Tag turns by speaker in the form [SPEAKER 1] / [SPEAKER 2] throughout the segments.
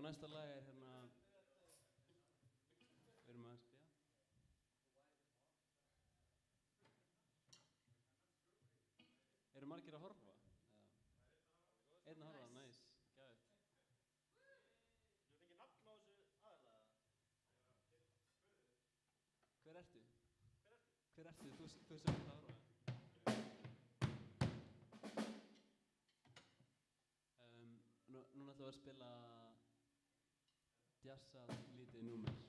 [SPEAKER 1] næsta lag hérna, við erum aðeins bíða. Eru margir að horfa? Einn að horfa, nice, gæðið.
[SPEAKER 2] Þú fengið nafn á þessu aðalega?
[SPEAKER 1] Hver ertu? Hver ertu? Þú sem ert að horfa. Núna ætlum við að spila jazzað lítið númer.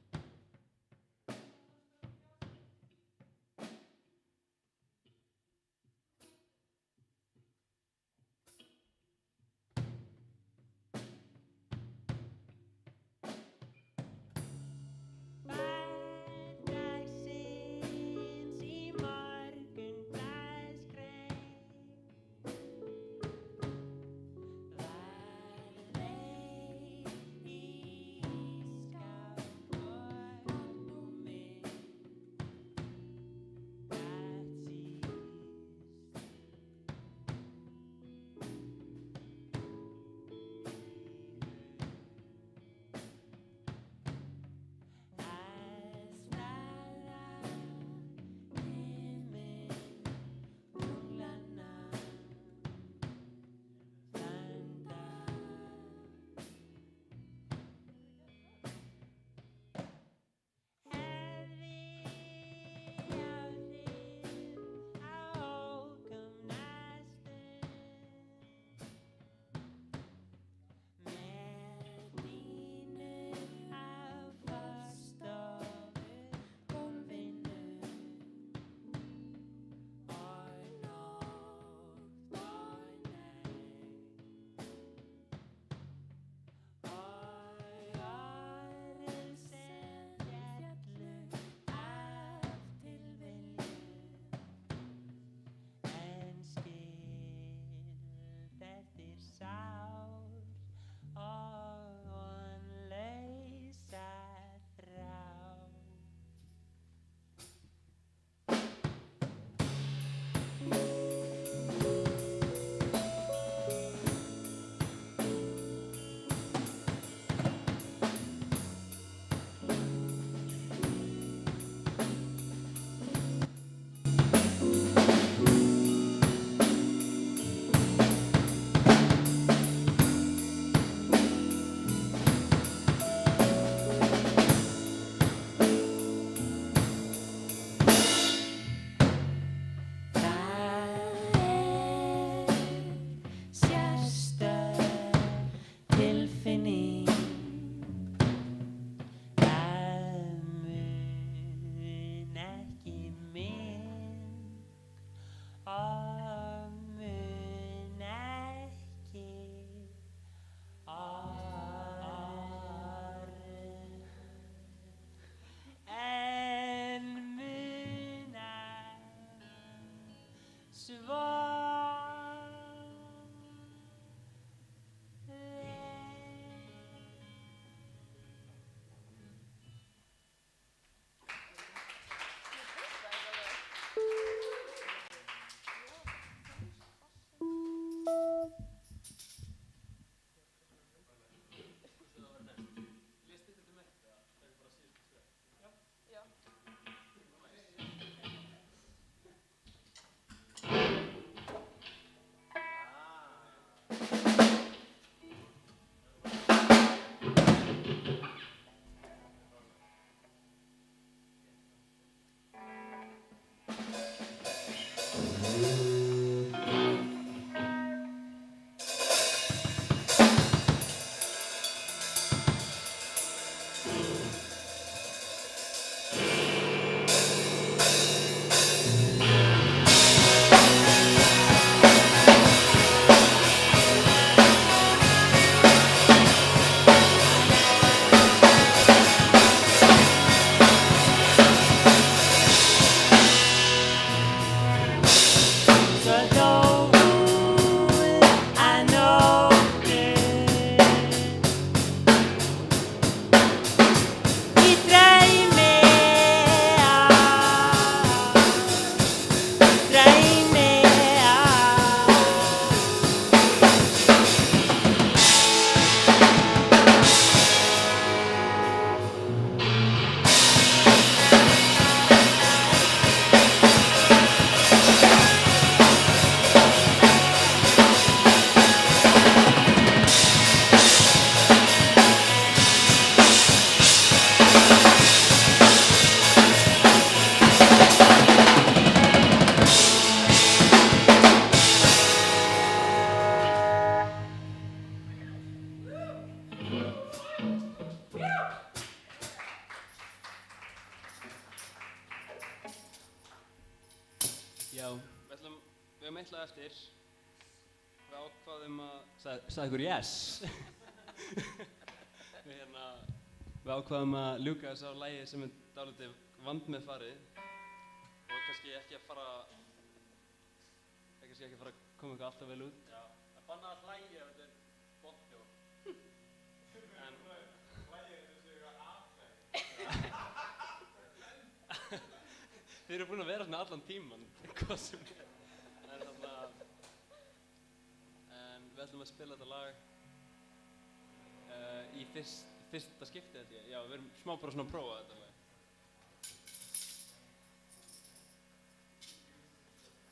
[SPEAKER 1] Já, við höfum eitt lag eftir. Við ákvaðum að... Sagði ykkur yes? Við ákvaðum að ljúka þessu á lagi sem dálítið vandmeðfarið og kannski ekki að fara að koma eitthvað alltaf vel út.
[SPEAKER 2] Já, það banna að hlæja ef þetta er bóttjóð.
[SPEAKER 1] En
[SPEAKER 2] Hlæja þetta séu eitthvað afhæg.
[SPEAKER 1] þið eru búin að vera svona allan tíman, hvað sem er. En við ætlum að spila þetta lag í fyrsta skipti held ég. Já, við erum smá bara svona að prófa þetta lag.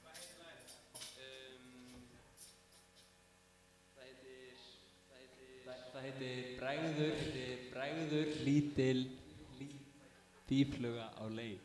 [SPEAKER 1] Hvað heitir lagið? Það heitir Bregður lítil býfluga á leik.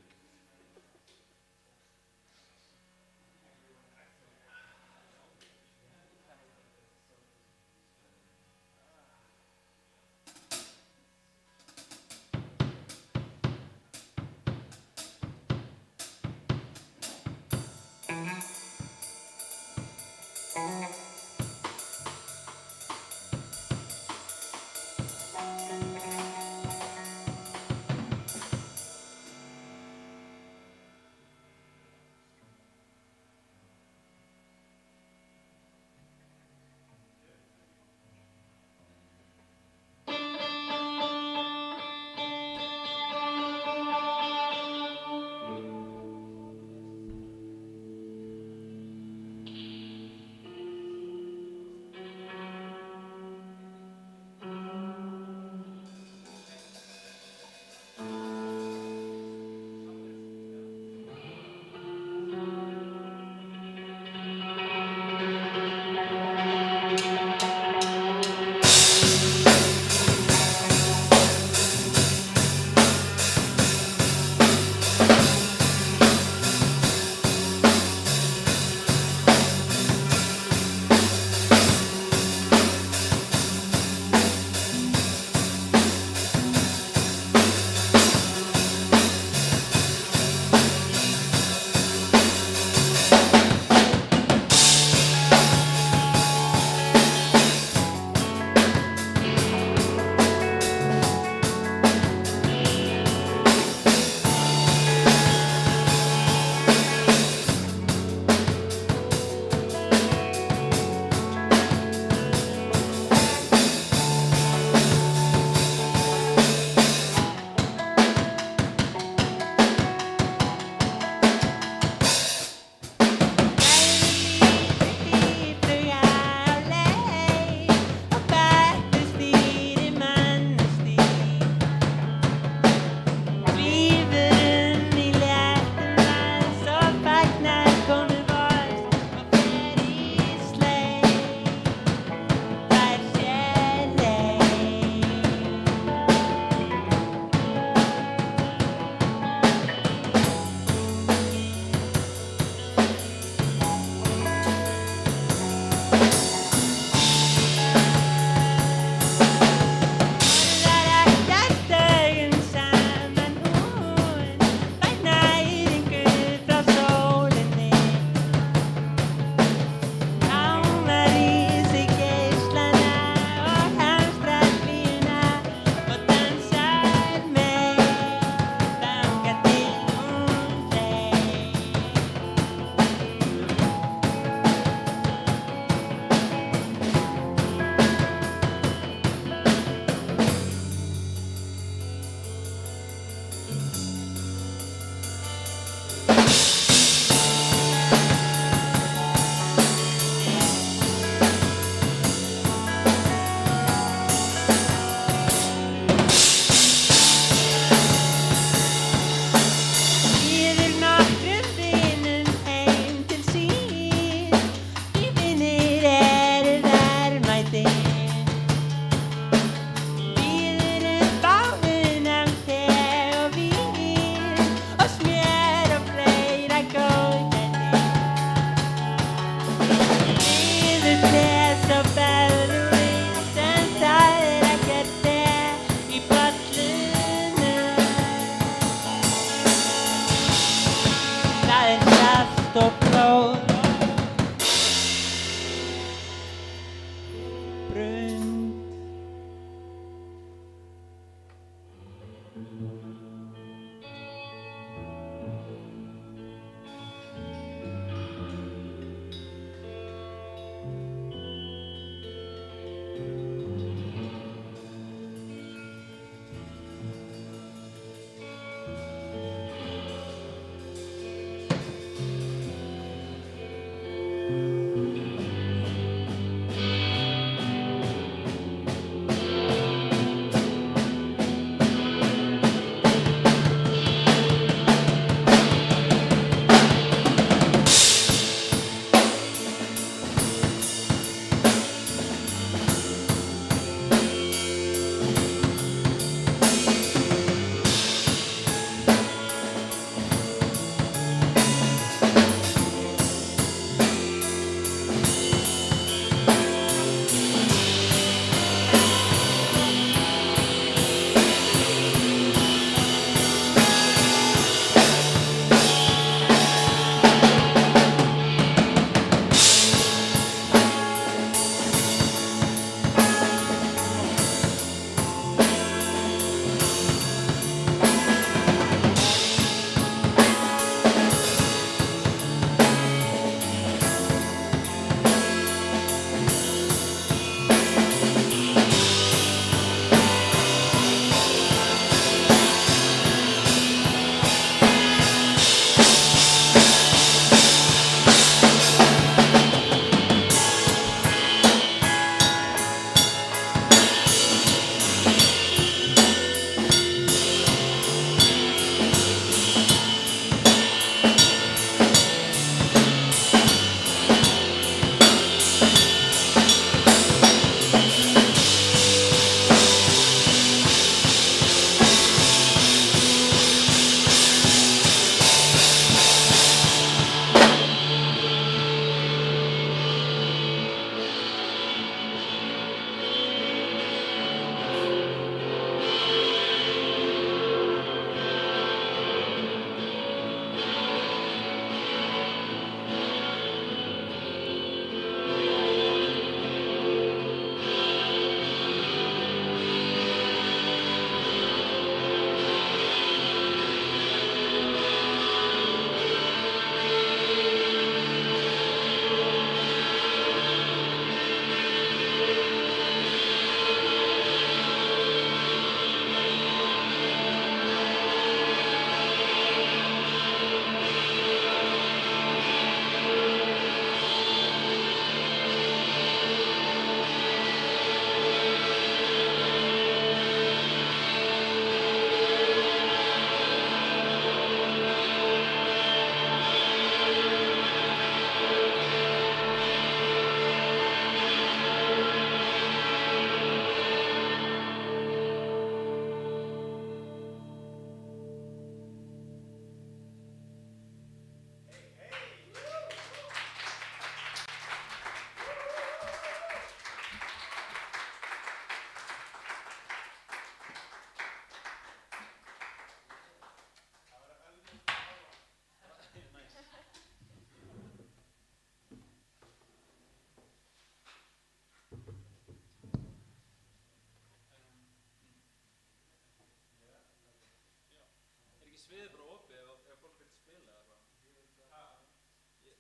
[SPEAKER 1] sviðið bara opið ef fólk vil spila eða eitthvað?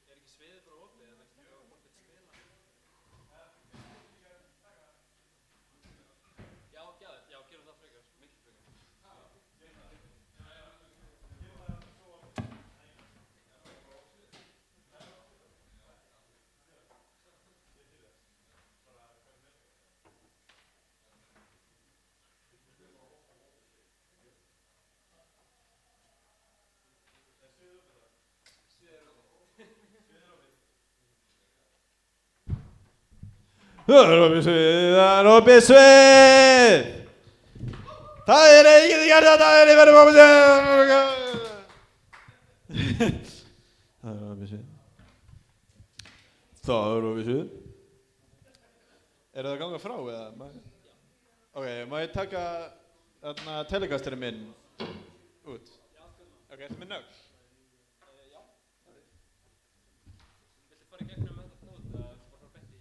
[SPEAKER 1] Ekki sviðið bara opið ef fólk vil spila? Já, gerum það frekar, miklu frekar.
[SPEAKER 3] Það er opið svið! Það er eigið í gerða, það er í verðum opið svið! Það er opið svið. Það er opið svið. Er það að ganga frá eða? Ok, má ég taka telekasturinn minn út? Ok, ertu með nögl?
[SPEAKER 1] Já. Viltu fara í gegnum þetta hnút eða viltu bara fara beint í?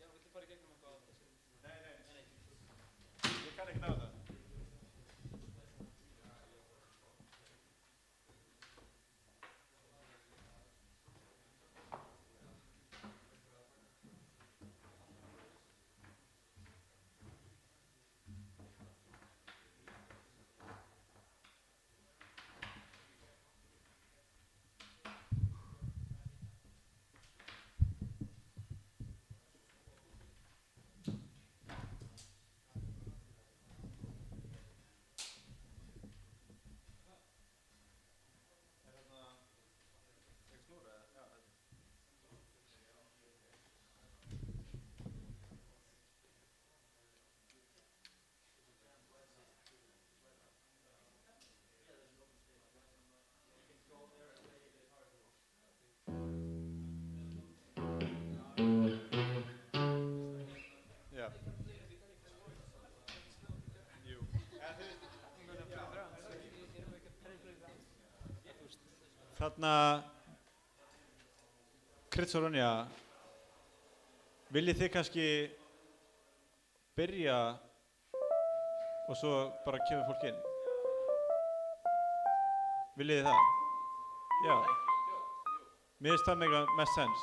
[SPEAKER 1] Já, viltu fara í gegnum eitthvað?
[SPEAKER 3] Nei. Ég kann ekki ná það. Þarna, Krits og Ronja, viljið þið kannski byrja og svo bara kemur fólk inn? Viljið þið það? Já. Mér finnst það mega mest sens.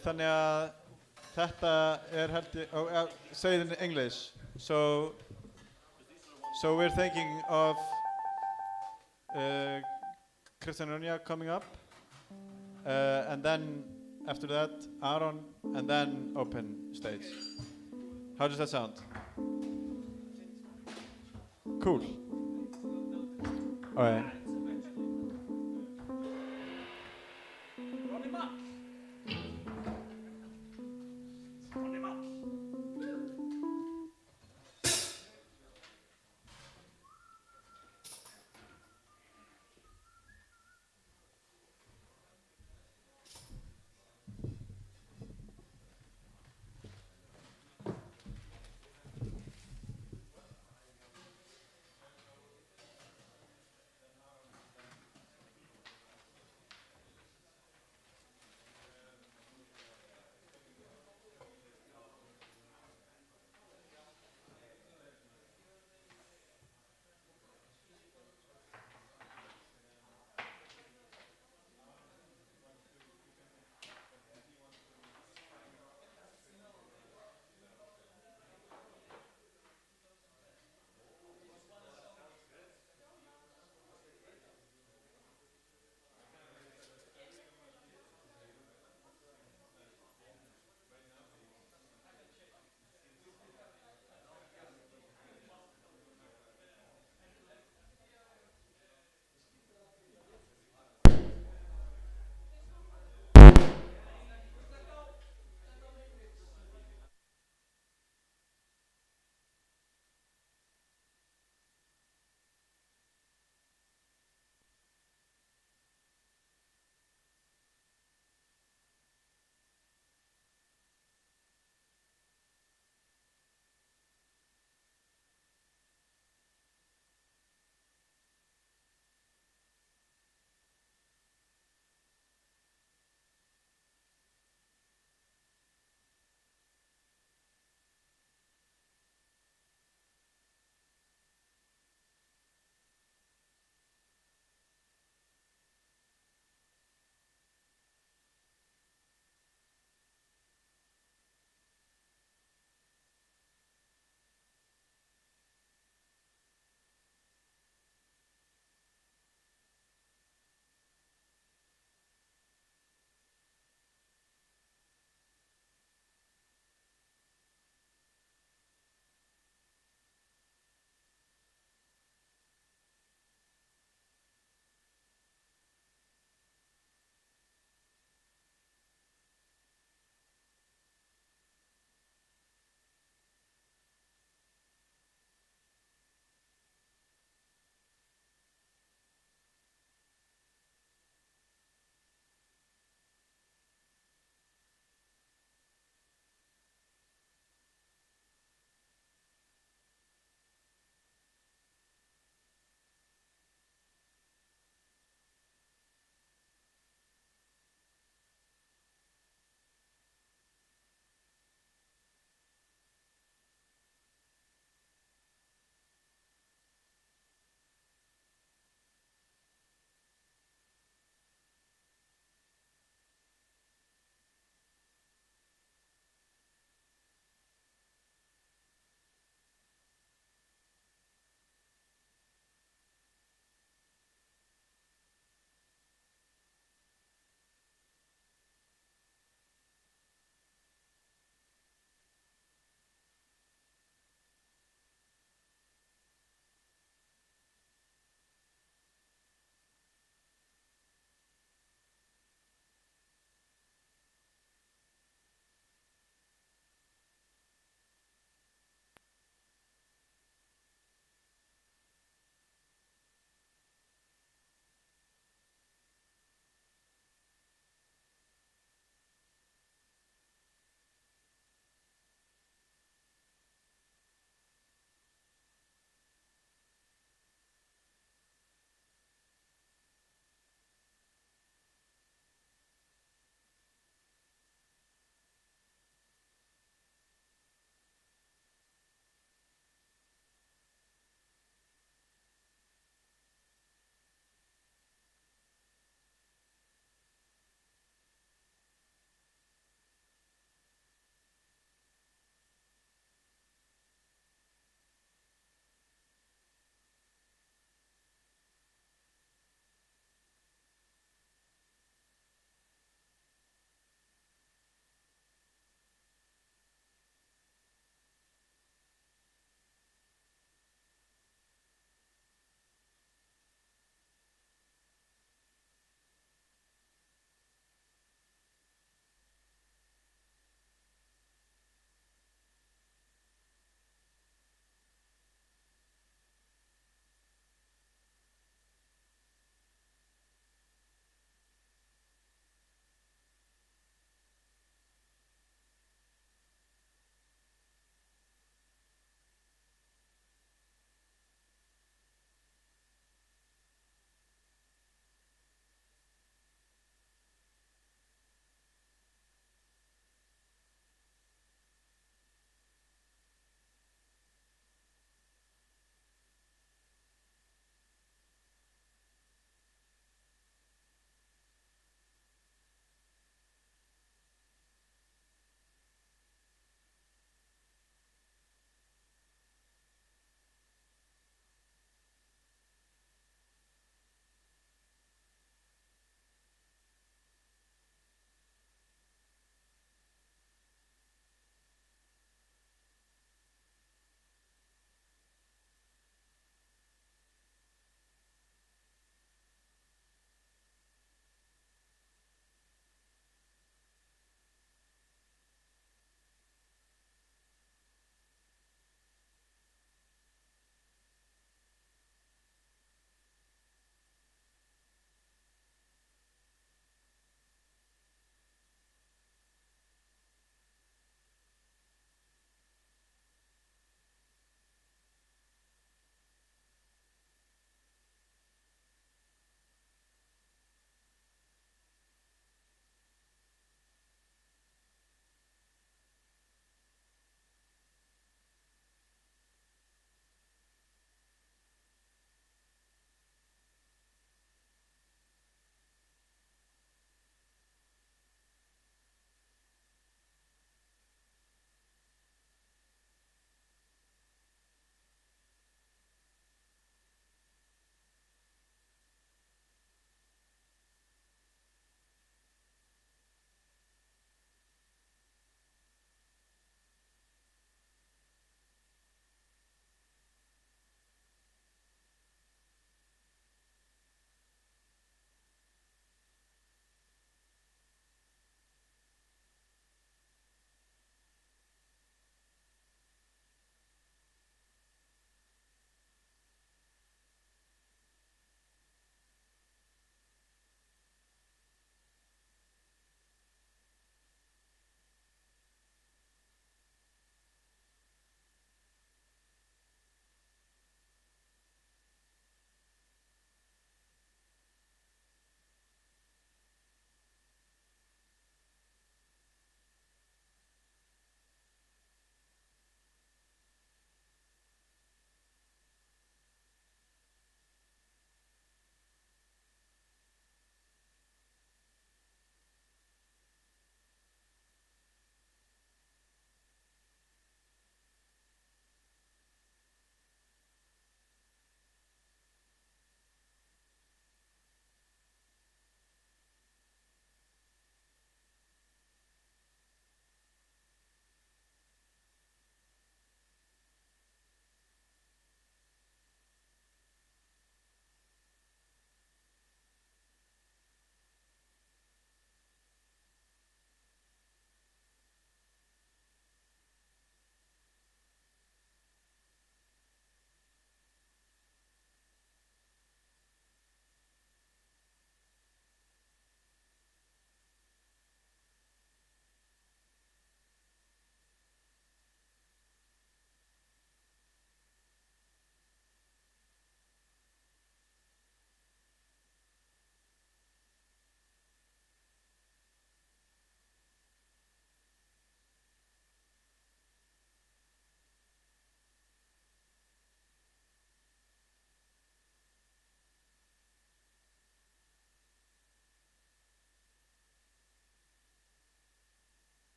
[SPEAKER 3] Þannig að þetta held ég, say it in English. So we're thinking of Krits and Ronja coming up, and then after that Aaron, and then open stage. How does that sound? Cool. All right.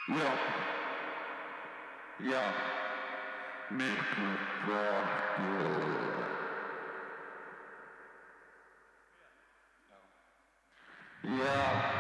[SPEAKER 4] Já, já, miklu betur. Já.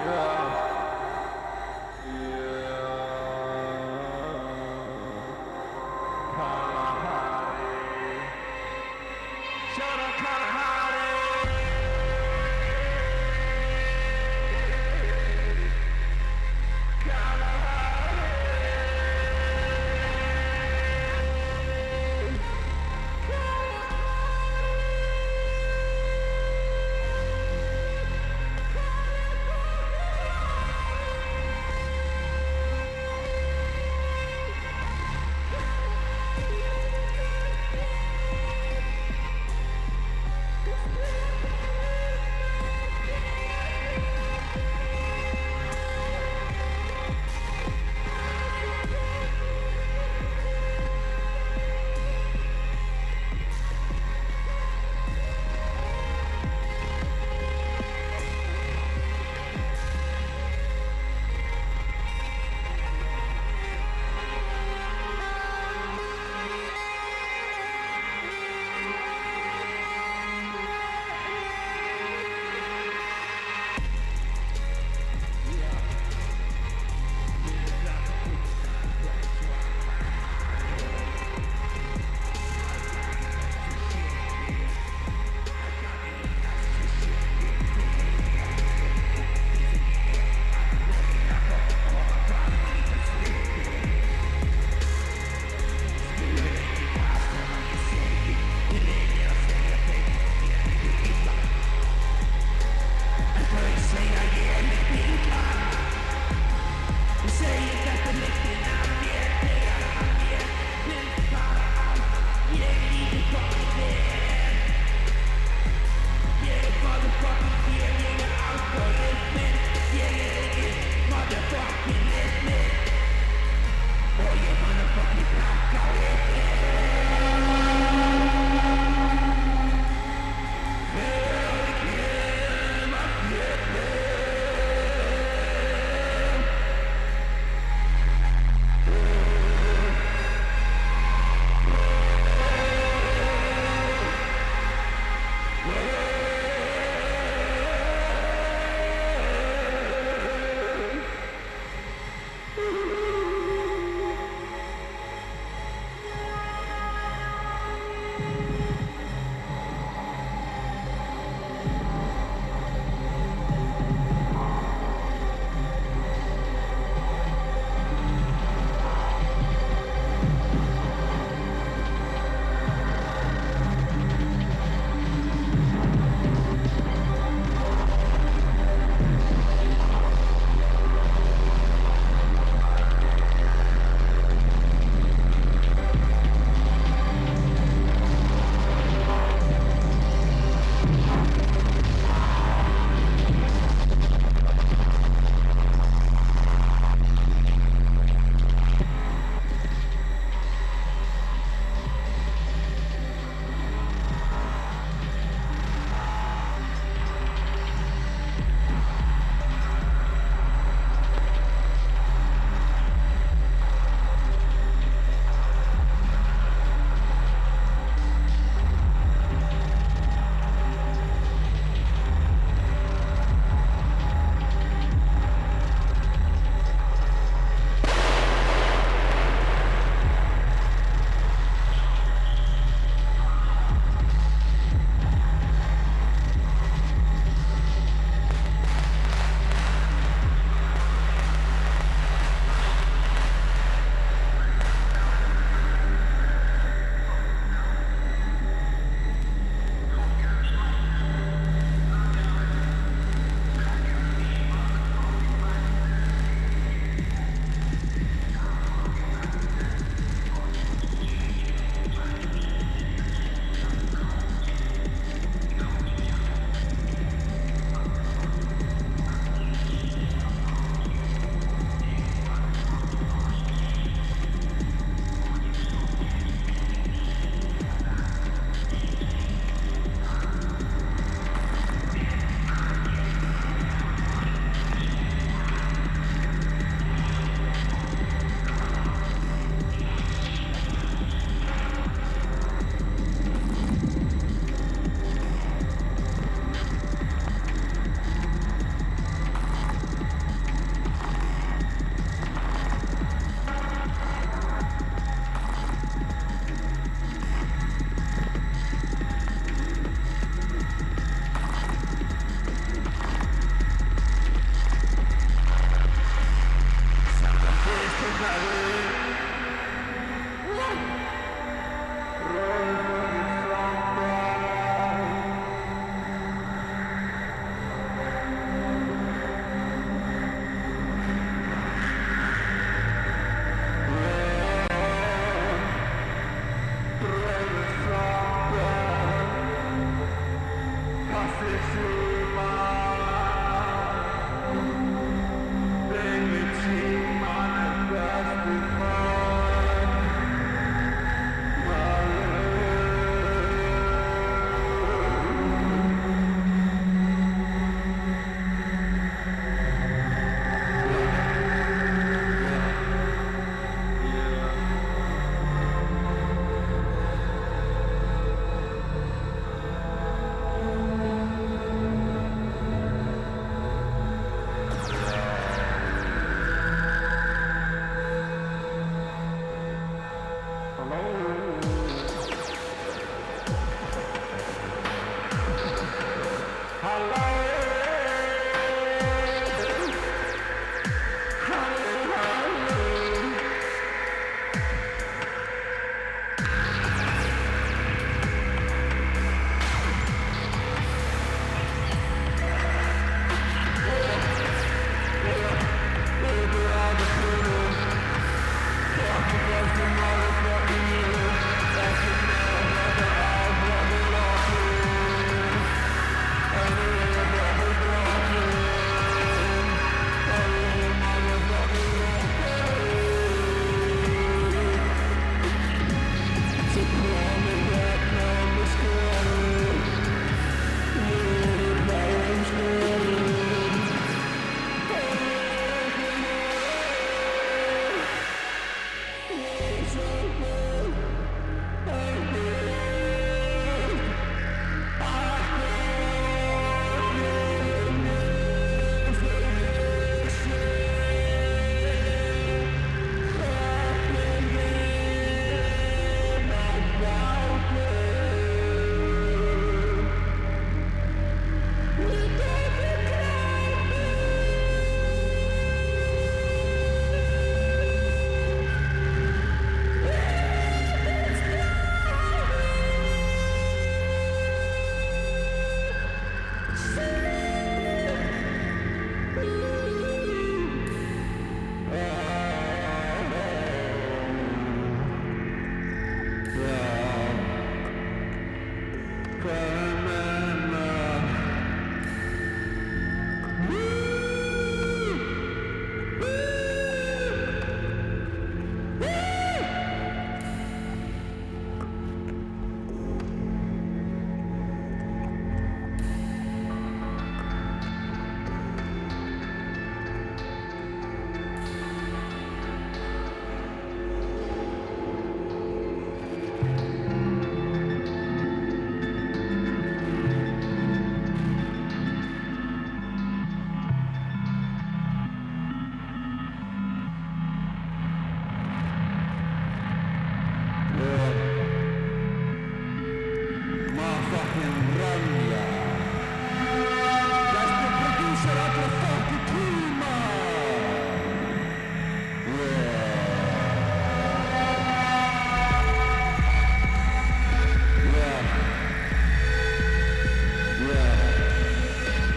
[SPEAKER 4] Kalahari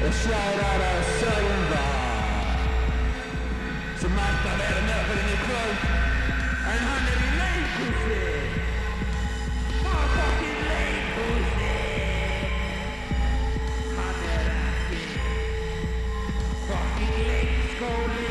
[SPEAKER 4] og sværar að sölva sem ætti að vera með okkur inn í kvöld en hann í leikhúsi fucking leikhúsi hann ekki fucking leikskóli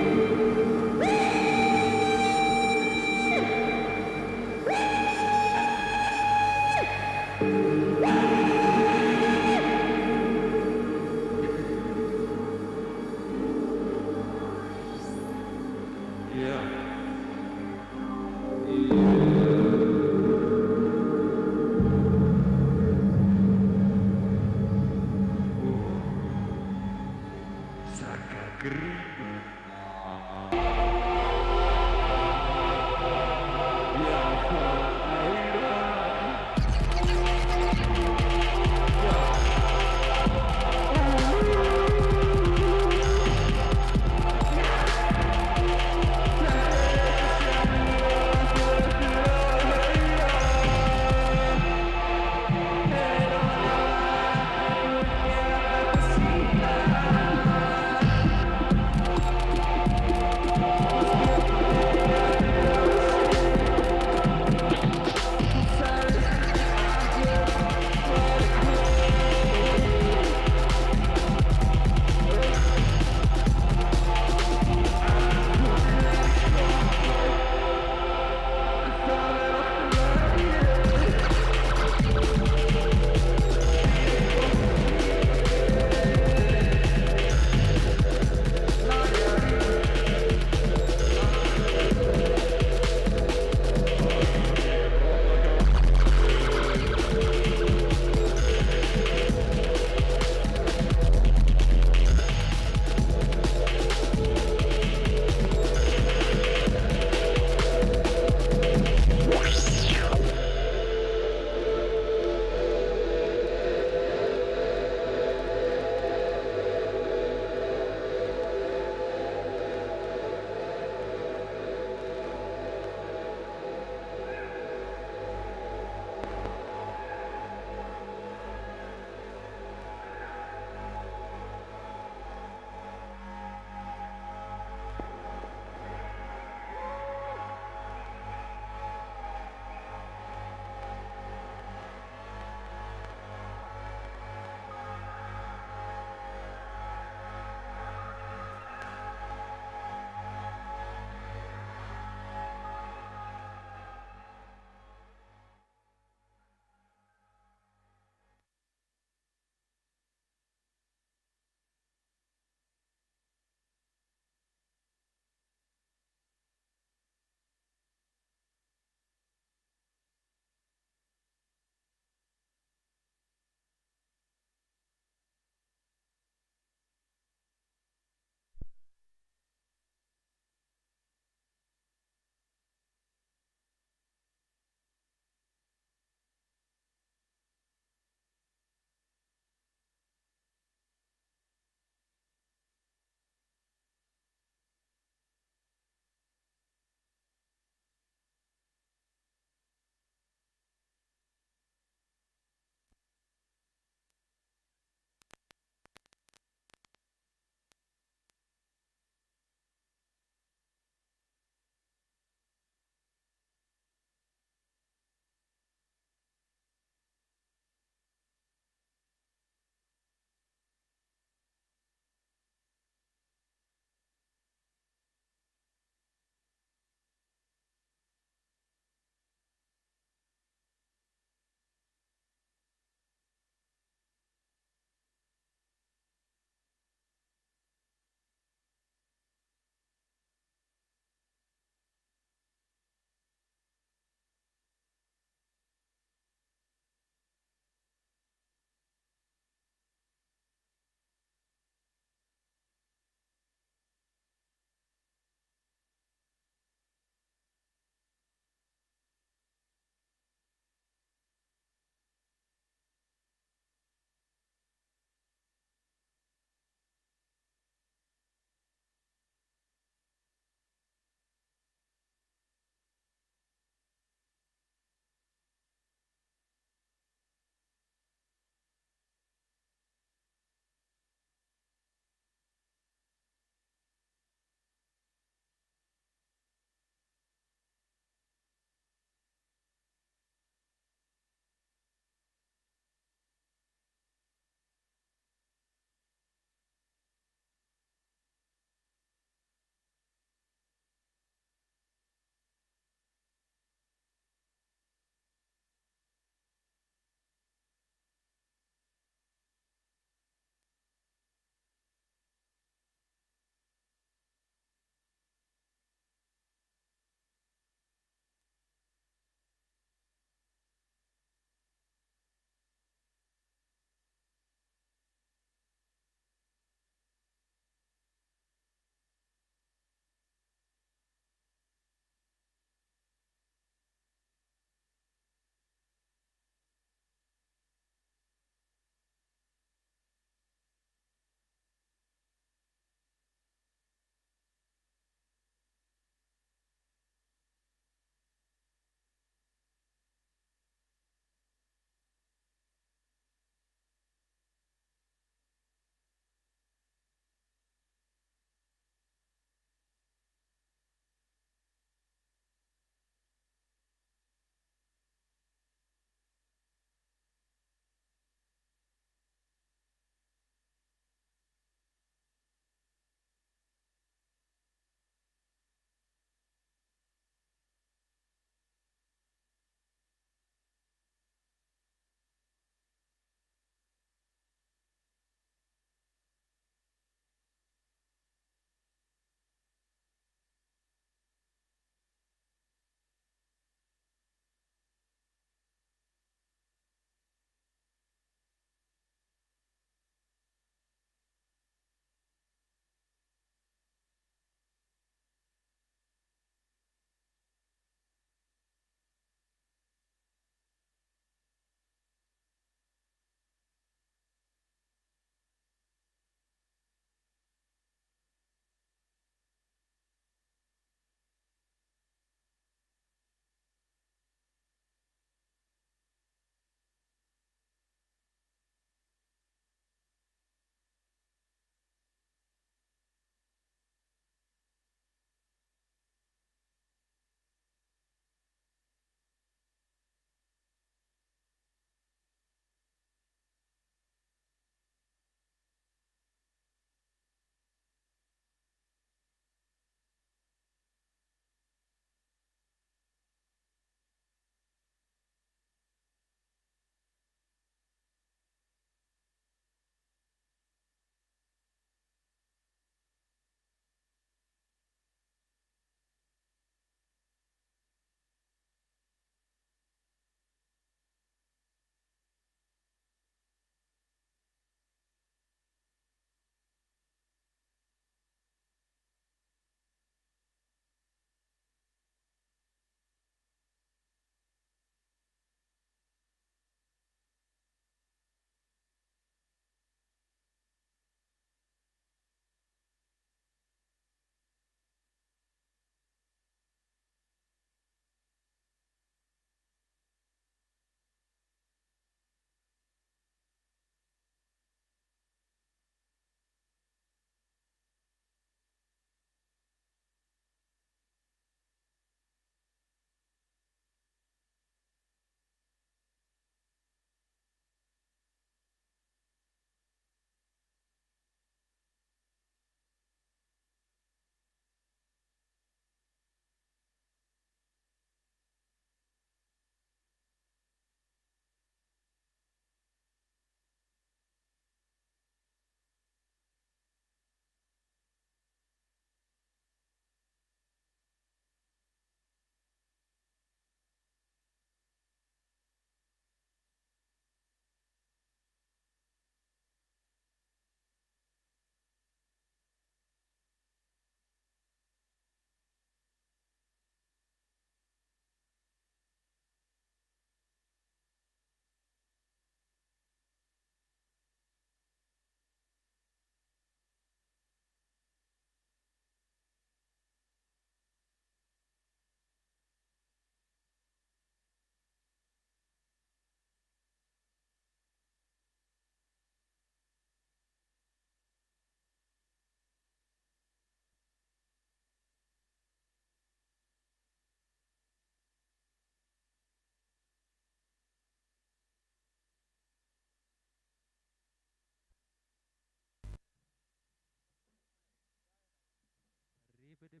[SPEAKER 5] La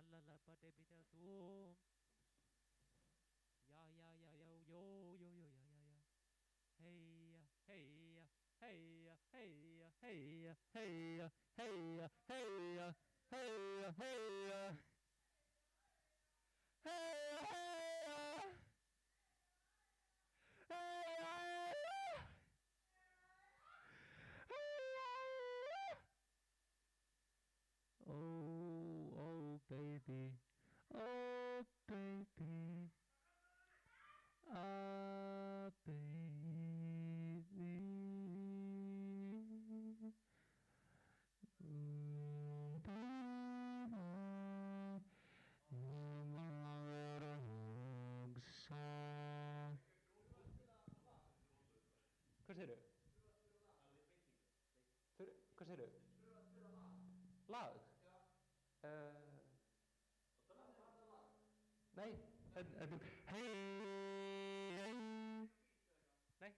[SPEAKER 5] la la ba de bi da zoom. Ya ya ya ya yo yo yo ya ya ya. Hey ya hey ya hey ya hey ya hey ya hey ya hey ya hey ya hey ya hey ya hey ya hey ya. Oh, oh, baby. Oh, baby. Ah, baby. Hvað segirðu? Hvað segirðu? Lag? Nei, þetta er hei. Nei.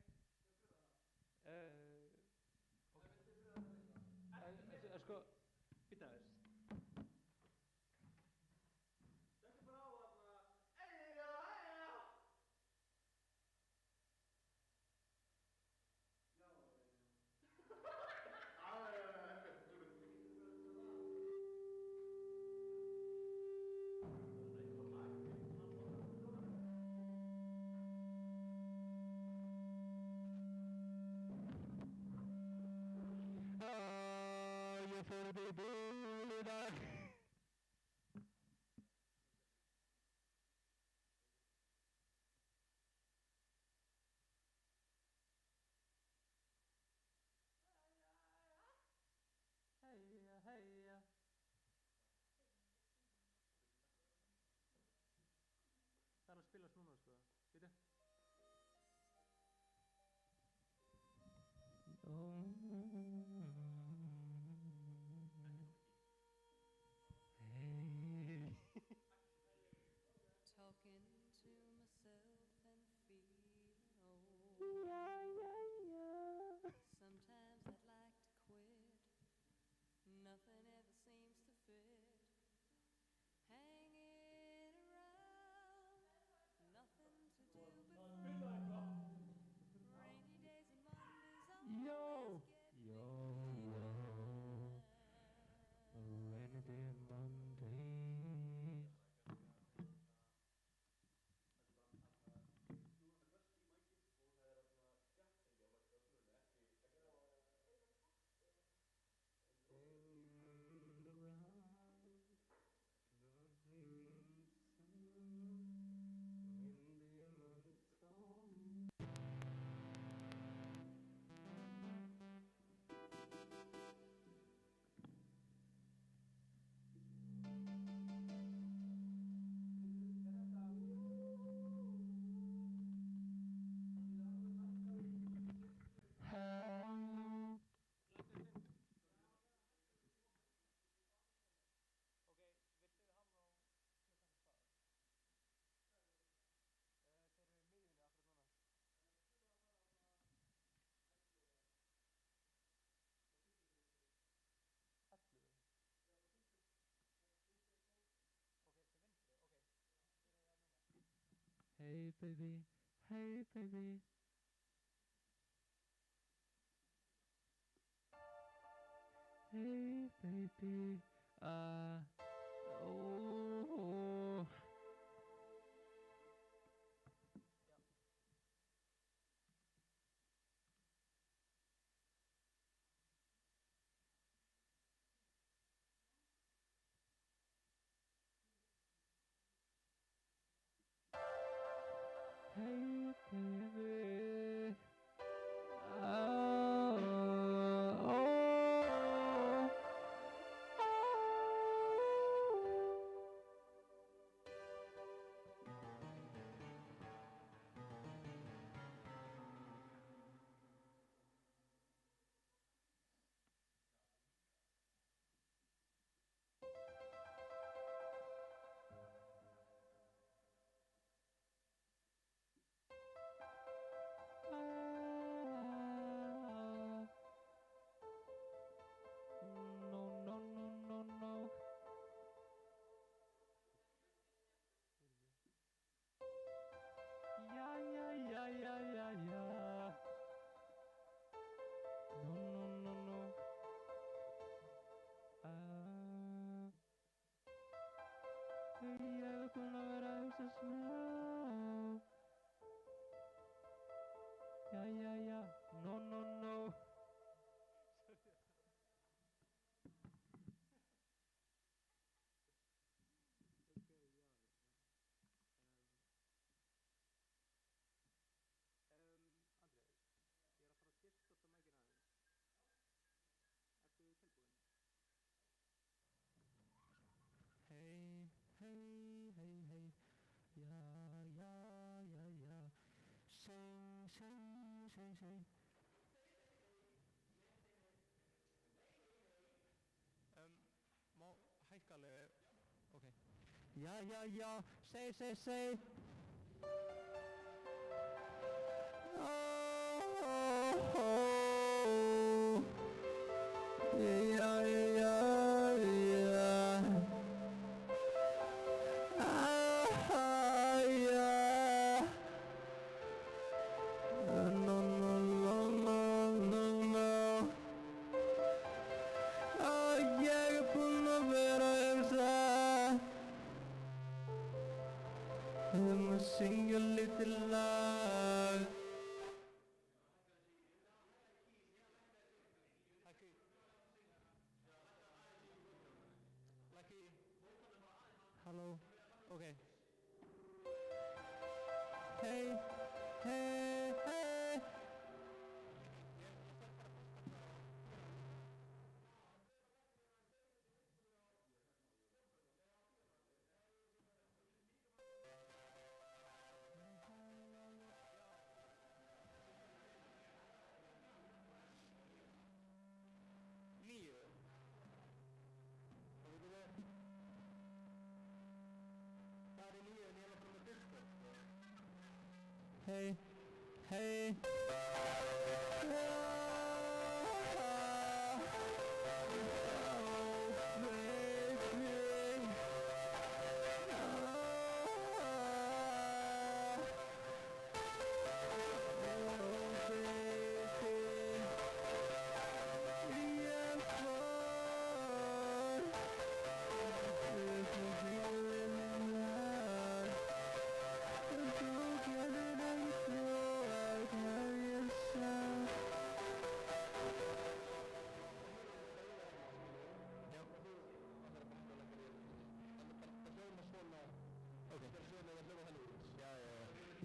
[SPEAKER 5] Sko, býta aðeins.
[SPEAKER 2] Þetta bara á þarna.
[SPEAKER 5] Ég fór upp í búða. Heia, heia. Það er að spilast núna, sko. Býtu. Hey.
[SPEAKER 6] Talking to myself and feeling old.
[SPEAKER 5] Yeah, yeah, yeah.
[SPEAKER 6] Sometimes I'd like to quit. Nothing ever seems to fit. Hanging around, nothing to do but frown. Rainy days and Mondays
[SPEAKER 5] Yo,
[SPEAKER 6] always get
[SPEAKER 5] yo,
[SPEAKER 6] me
[SPEAKER 5] yo.
[SPEAKER 6] down.
[SPEAKER 5] Wednesday, Monday. Hey baby, hey baby. Hey baby. Oh. Hey baby. ég er búinn að vera að hugsa smá. Já, no. Hey, ja. Sing. Má hækka alveg, ok. Ja, say. Syngja lítið lag. Lucky. Halló. Ok. Hey. Hey.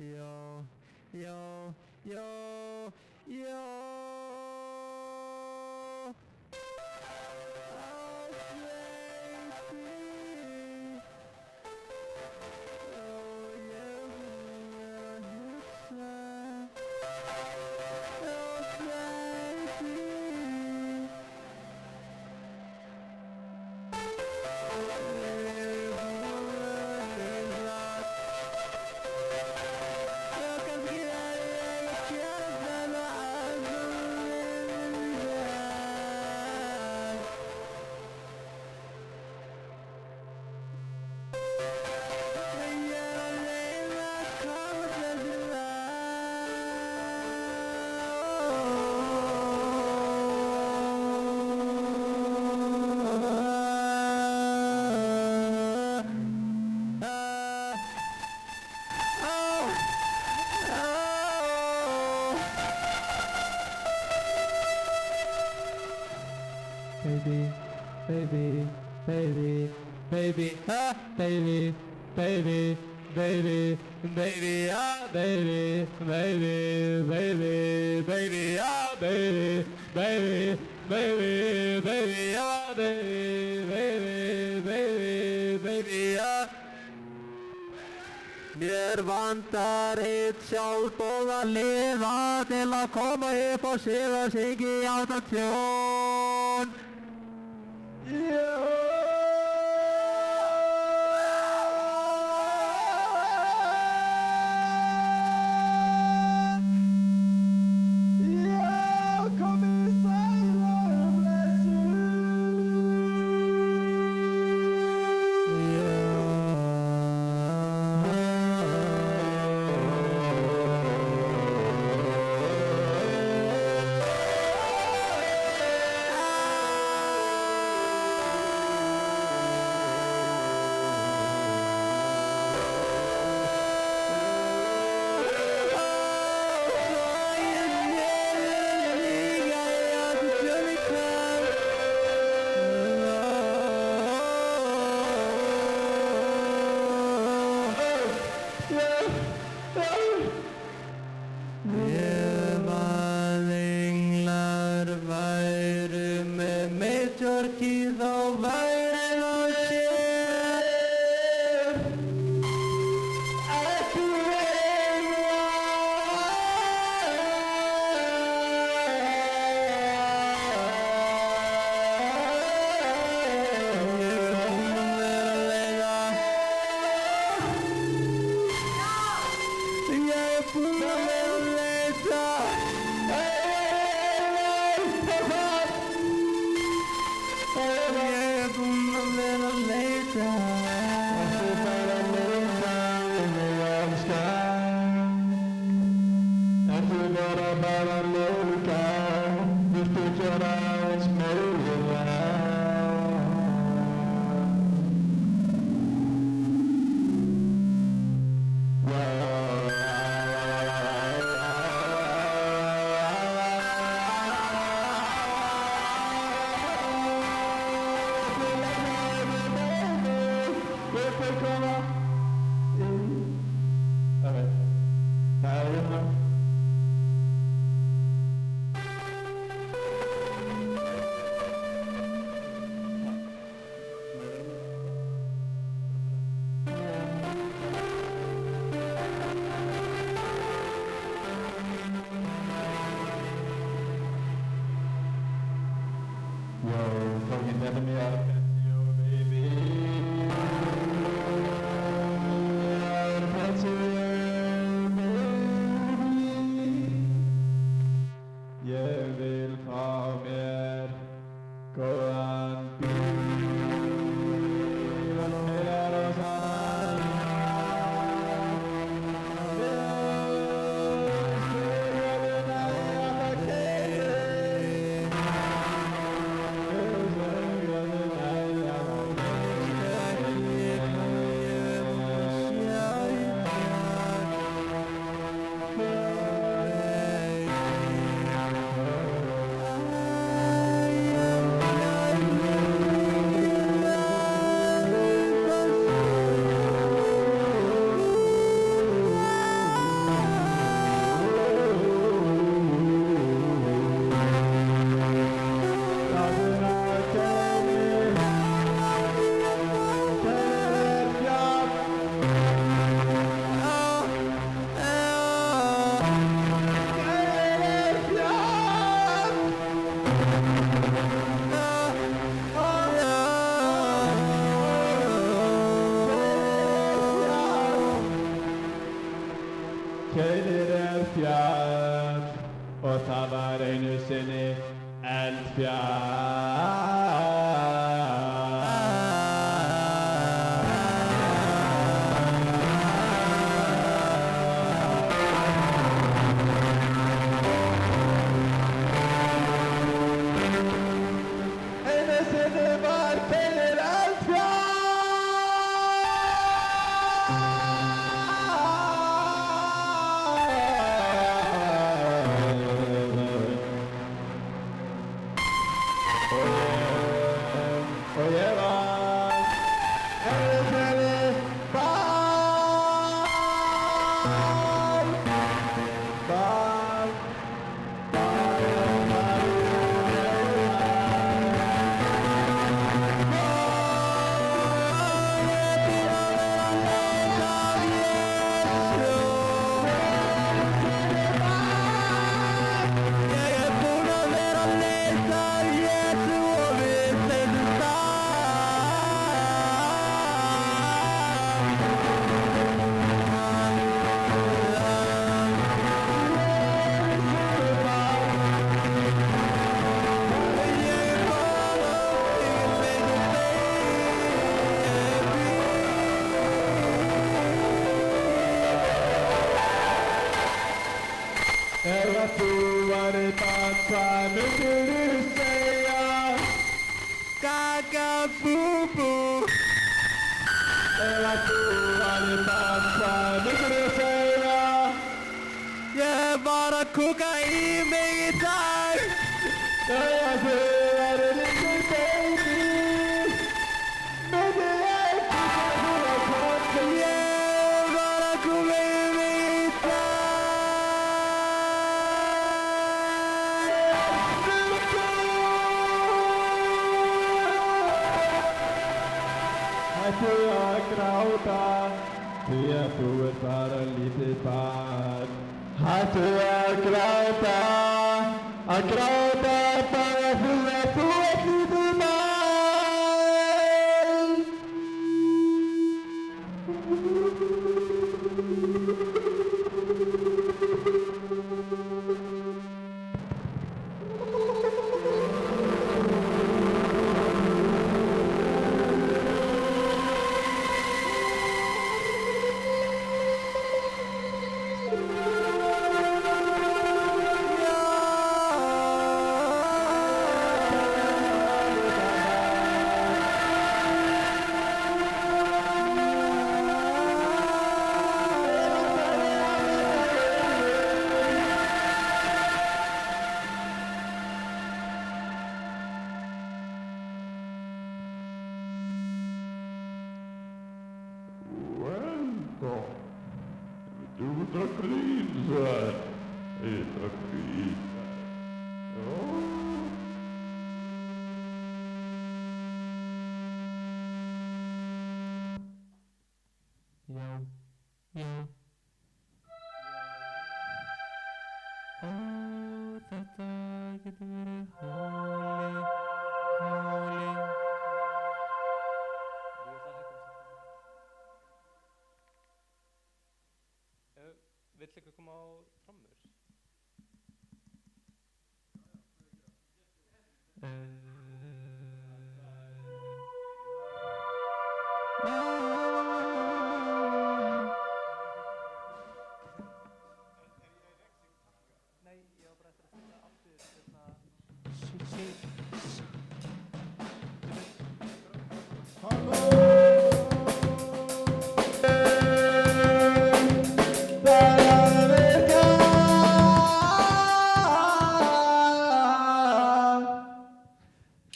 [SPEAKER 5] Yo. Mér vantar eitt sjálfboða liða til að koma upp og siga sig í autotune.
[SPEAKER 3] keilir eldfjall og það var einu sinni Einu sinni var keilir og ég var einu sinni Ef að þú væri barn, hvað myndirðu segja? Gaga bú bú. Ef að þú væri barn, hvað myndirðu segja? Ég var að kúka í mig í dag. Ef að þú væri lítill baby, myndi ég kúka þú á kontinn. Ég var að kúka í mig í dag. Hættu að gráta, því að þú ert bara lítið barn. Hættu að gráta bara því að þú ert lítið barn. Du drar gryn så här. Jag drar gryn.
[SPEAKER 5] Þetta getur verið hóli.
[SPEAKER 1] Vill ykkur koma á trommur?
[SPEAKER 5] Nei, ég var bara eftir að finna aftur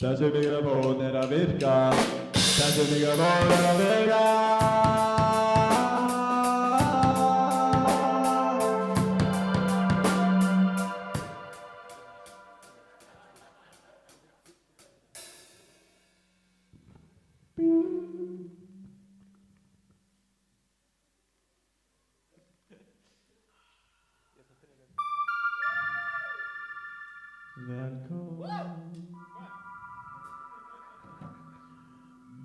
[SPEAKER 3] Þessi mikrofón að virka. Þessi mikrofón að virka. Välkommen.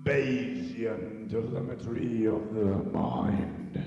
[SPEAKER 3] Bayesian telemetry of the mind.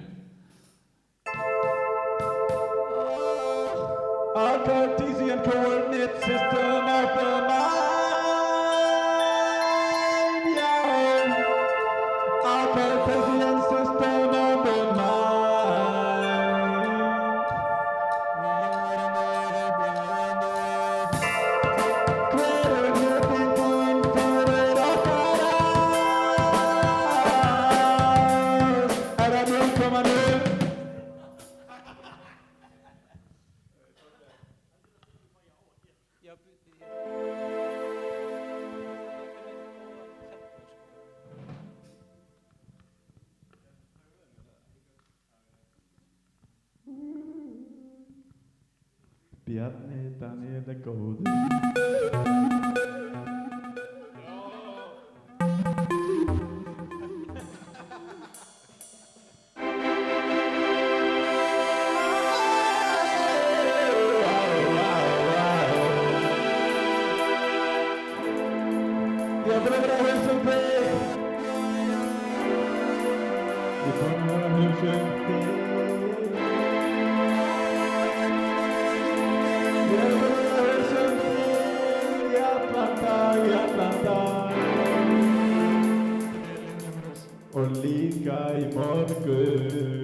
[SPEAKER 3] Bjarni Daníel er góður. Ég er bara að hugsa þig. Ég er bara að hugsa þig. Ég er bara að hugsa þig í allan dag. Og líka í morgun.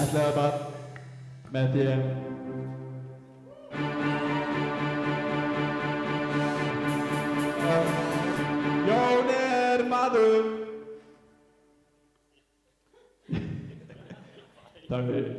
[SPEAKER 3] Ætlaði bara með þér. Jón er maður. Takk fyrir.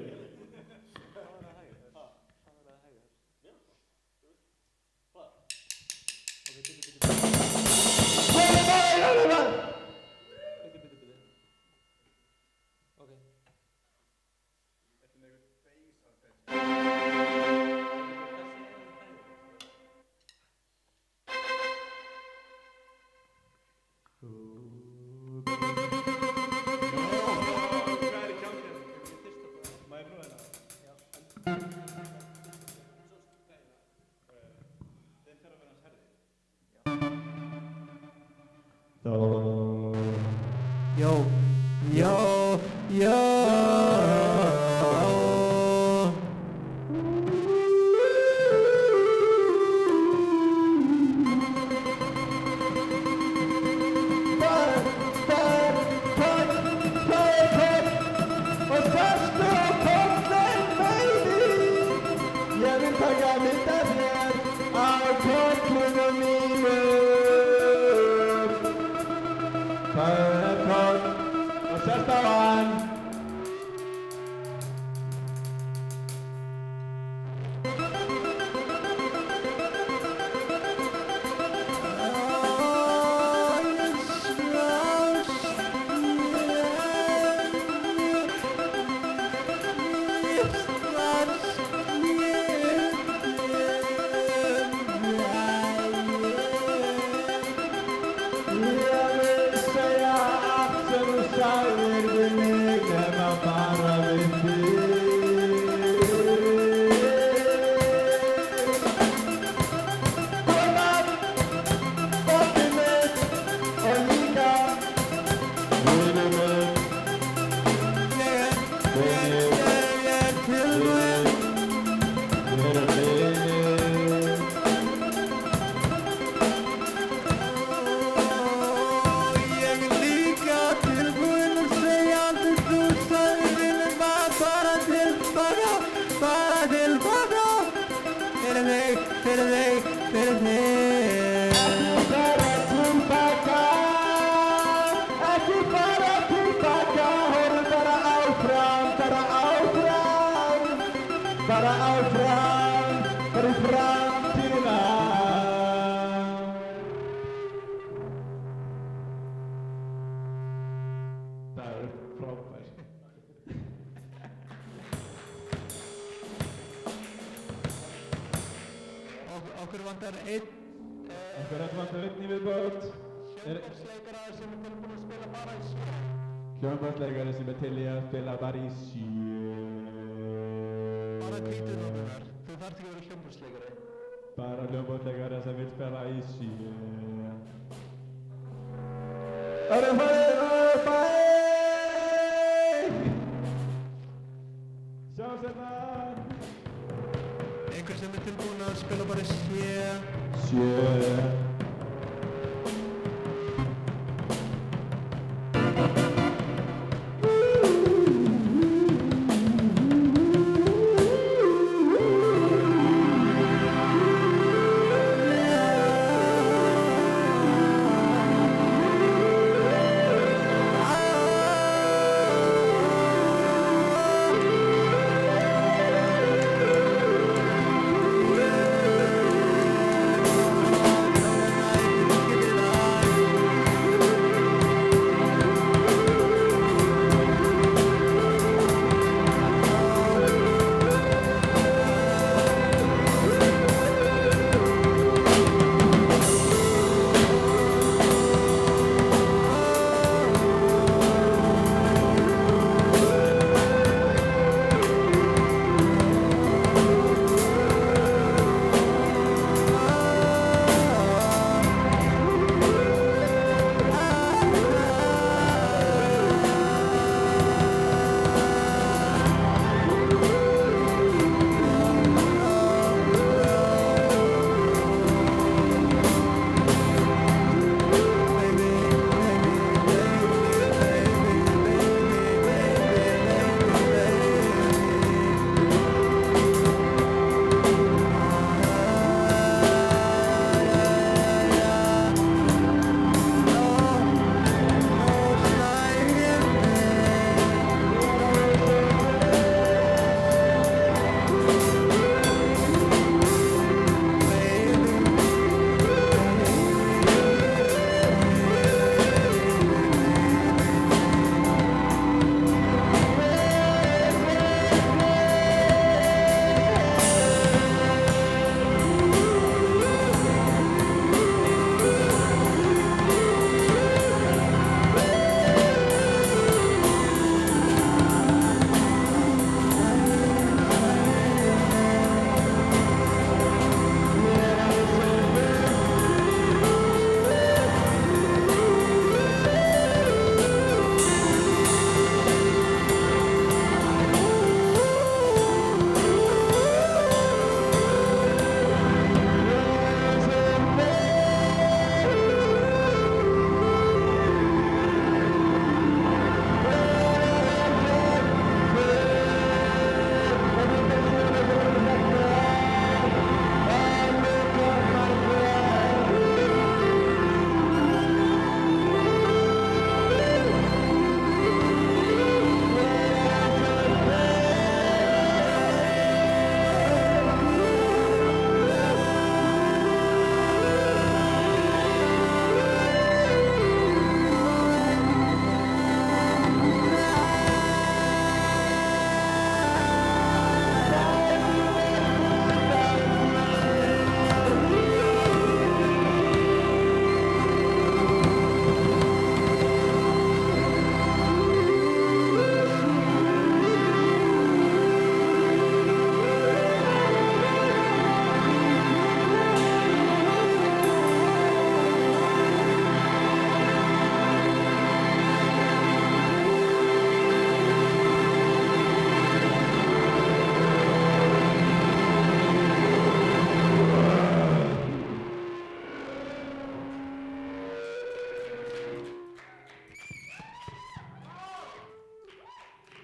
[SPEAKER 5] þig, fyrir þig, fyrir þig.
[SPEAKER 3] Ekki fara tilbaka, horfum bara áfram, bara áfram, bara áfram, bara í framtíðina. Það er frábært.
[SPEAKER 5] Okkur vantar einn
[SPEAKER 3] Okkur vantar einn í viðbót.
[SPEAKER 5] hljómborðsleikara sem er tilbúin að spila bara í sjö.
[SPEAKER 3] Hljómborðsleikari sem er til í að spila bara í sjö.
[SPEAKER 5] Bara hvítu nótunar, þú þarft ekki að vera hljómborðsleikari.
[SPEAKER 3] Bara hljómborðsleikari sem vil spila í sjö. Erum farið upp á einn. Sjá sérna.
[SPEAKER 5] Einhver sem er tilbúin að spila bara í sjö.
[SPEAKER 3] Sjö.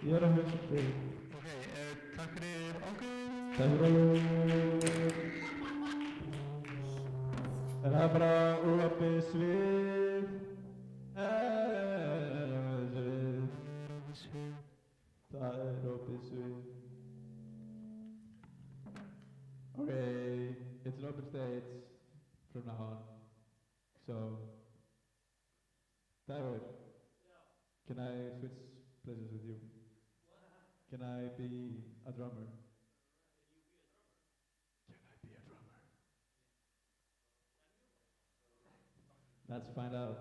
[SPEAKER 3] Ég er að hlusta.
[SPEAKER 5] Ok, takk fyrir okkur.
[SPEAKER 3] Takk fyrir okkur. Það er bara opið svið. Svið. Það er opið svið. Okay, it's an open stage from now on. So, David, can I switch places with you? Can I be a drummer? Can I be a drummer? Let's find out.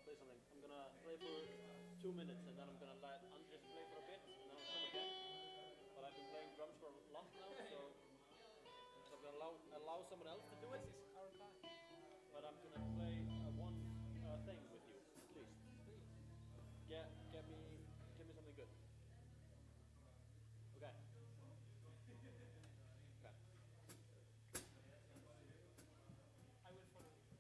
[SPEAKER 2] Play something. I'm gonna play for 2 minutes and then I'm gonna let Andres play for a bit and then I'll come again. But I've been playing drums for a lot now, so I'm gonna allow someone else to do it. But I'm gonna play one thing with you, at least. Get me something good. Okay. Okay. I will follow you.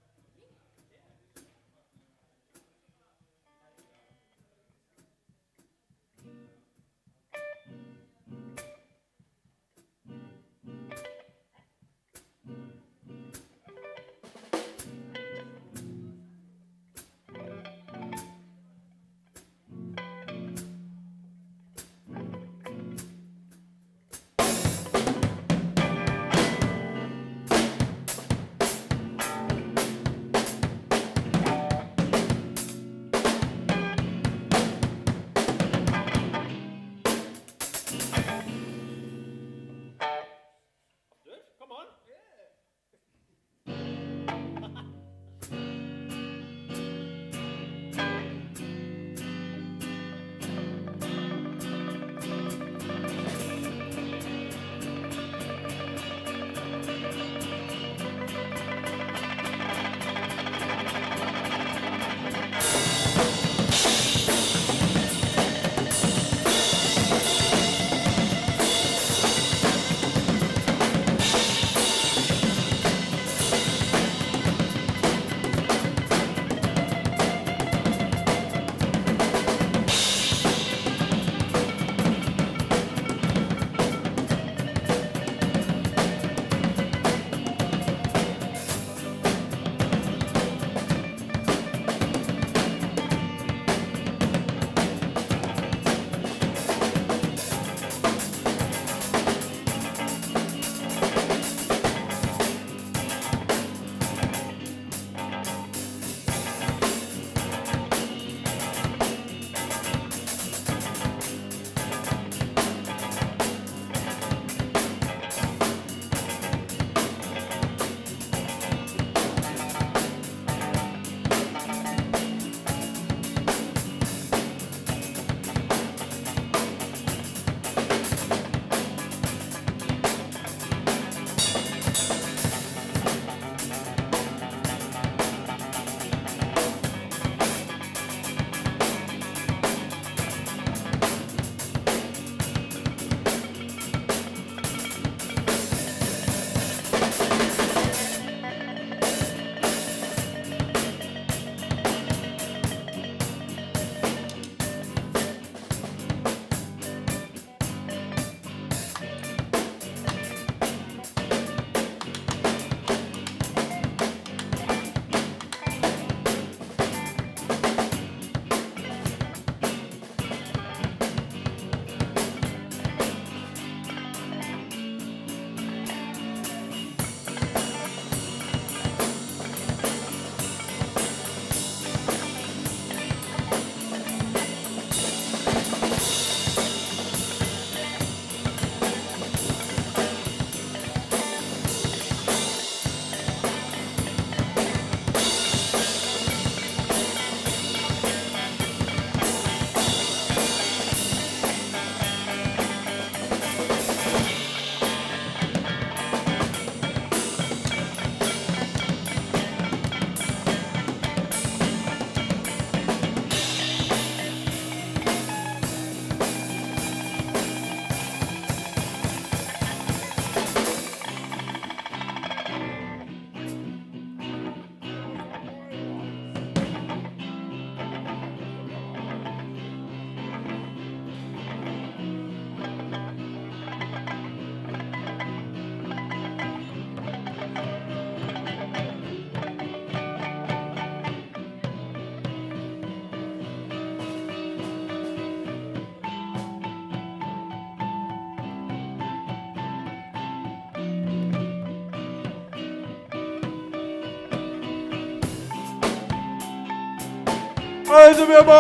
[SPEAKER 3] Listen to me, boy!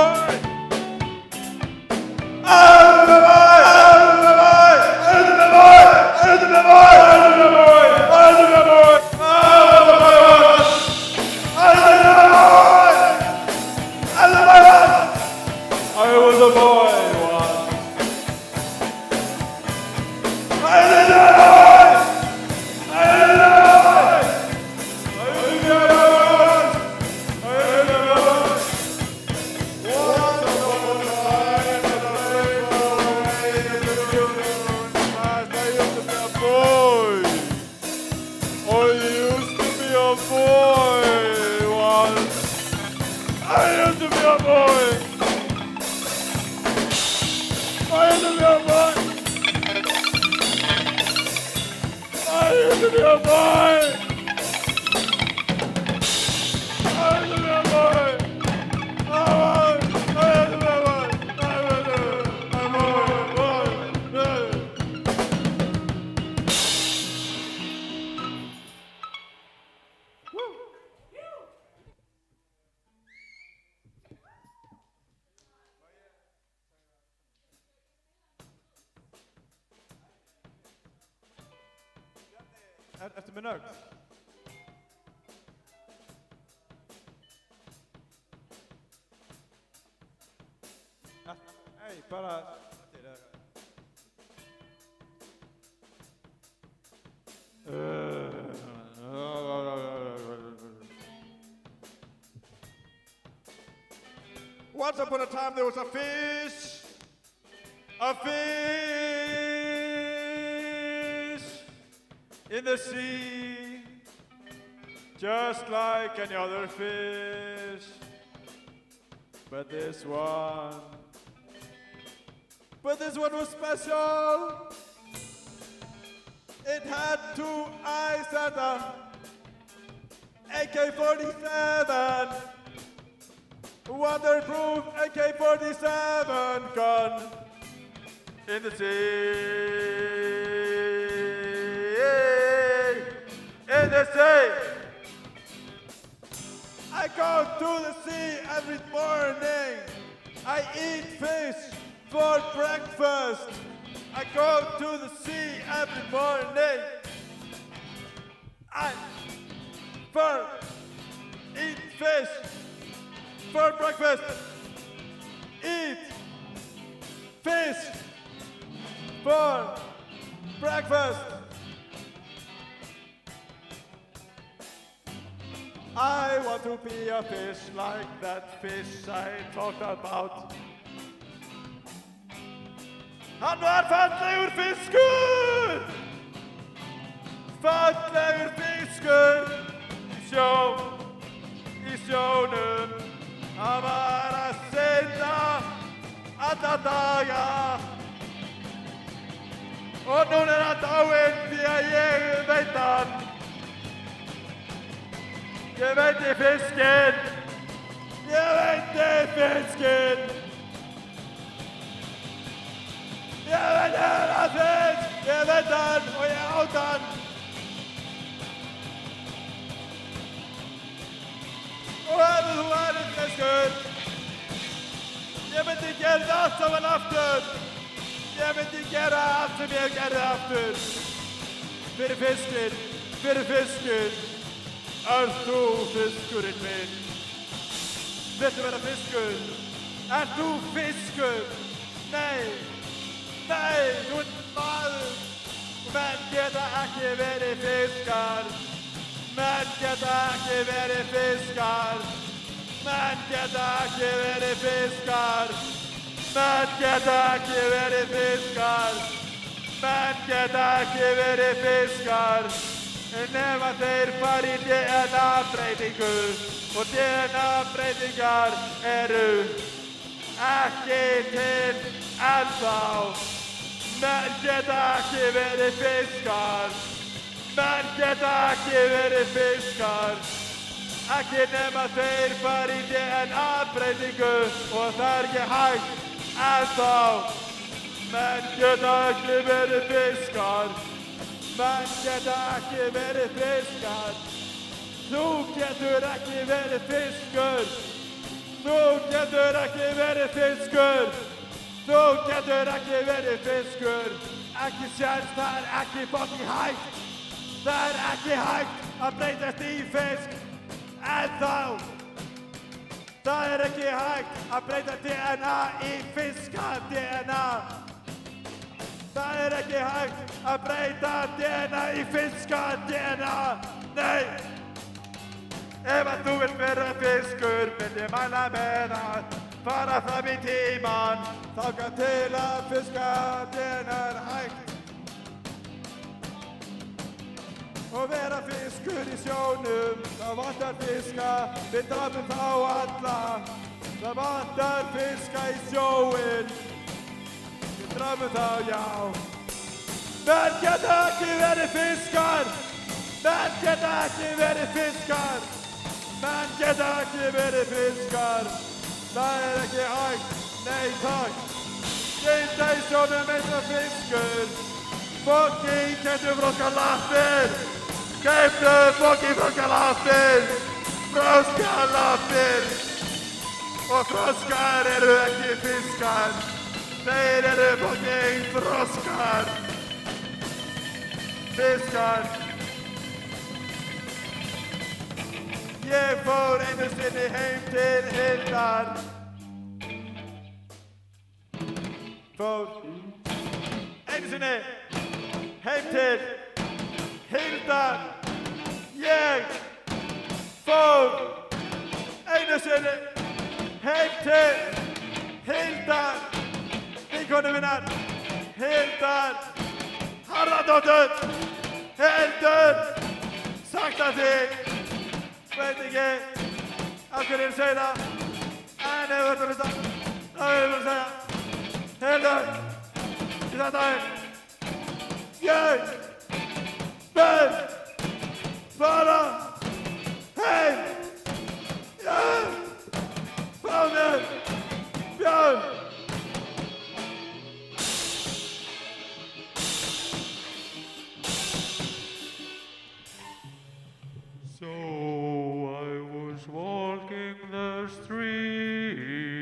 [SPEAKER 3] I was a boy once. Efter min ög. Nej, bara... Once upon a time there was a fish. A fish in the sea, just like any other fish. But this one was special. It had 2 eyes and a AK-47. Waterproof AK-47 gun in the sea. In the sea. I go to the sea every morning. I eat fish for breakfast. I go to the sea every morning. I eat fish for breakfast. Eat fish for breakfast. I want to be a fish like that fish I talked about. Han var fallegur fiskur! Fallegur fiskur! Í sjónum. Hann var að synda alla daga. Og núna hann dáinn því að ég veit hann. Ég veit fiskinn. Ég veit fiskinn. Ég veit fisk. Ég veit hann og ég át hann. Og ef þú fiskur, ég myndi gera allt saman aftur. Ég myndi gera allt sem ég gerði aftur. Fyrir fiskinn. Ert þú fiskurinn minn? Viltu vera fiskur? Ert þú fiskur? Nei, þú ert maður. Menn geta ekki verið fiskar. Menn geta ekki verið fiskar. Menn geta ekki verið fiskar. Menn geta ekki verið fiskar. Menn geta ekki verið fiskar. Nema þeir fari í DNA-breytingu og DNA-breytingar eru ekki til ennþá. Menn geta ekki verið fiskar. Menn geta ekki verið fiskar. Ekki nema þeir fari í DNA-breytingu og það ekki hægt ennþá. Menn geta ekki verið fiskar. Menn geta ekki verið fiskar. Þú getur ekki verið fiskur. Þú getur ekki verið fiskur. Þú getur ekki verið fiskur. Ekki séns, það er ekki fucking hægt. Það er ekki hægt að breytast í fisk. En þá. Það er ekki hægt að breyta DNA í fiska-DNA. Það er ekki hægt að breyta DNA í fiska-DNA. Nei! Ef að þú vilt vera fiskur, vil ég mæla með að fara fram í tíman. Þangað til að fiska-DNA er hægt. Og vera fiskur í sjónum, það vantar fiska, við drafum þá alla. Það vantar fiska í sjóinn, við drafum þá, já. Menn geta ekki verið fiskar, menn geta ekki verið fiskar, menn geta ekki verið fiskar. Það er ekki hægt, nei takk. Geta í sjónum eins og fiskur, fucking getur froskalappir. Kauptu fucking froskalappir, froskalappir. Og froskar eru ekki fiskar, þeir eru fucking froskar. Fiskar. Ég fór einu sinni heim til Hildar. Fór einu sinni heim til Hildar. Ég fór einu sinni heim til Hildar. Vinkonu minnar, Hildar Harðardóttur. Hildur, sagt að þig, veit ekki af hverju ég segi það, en ef þú ert að hlusta, þá vil ég segja, Hildur, ég sagt að þig, ég vil fara heim, ég fá mér björn.
[SPEAKER 7] So I was walking the street.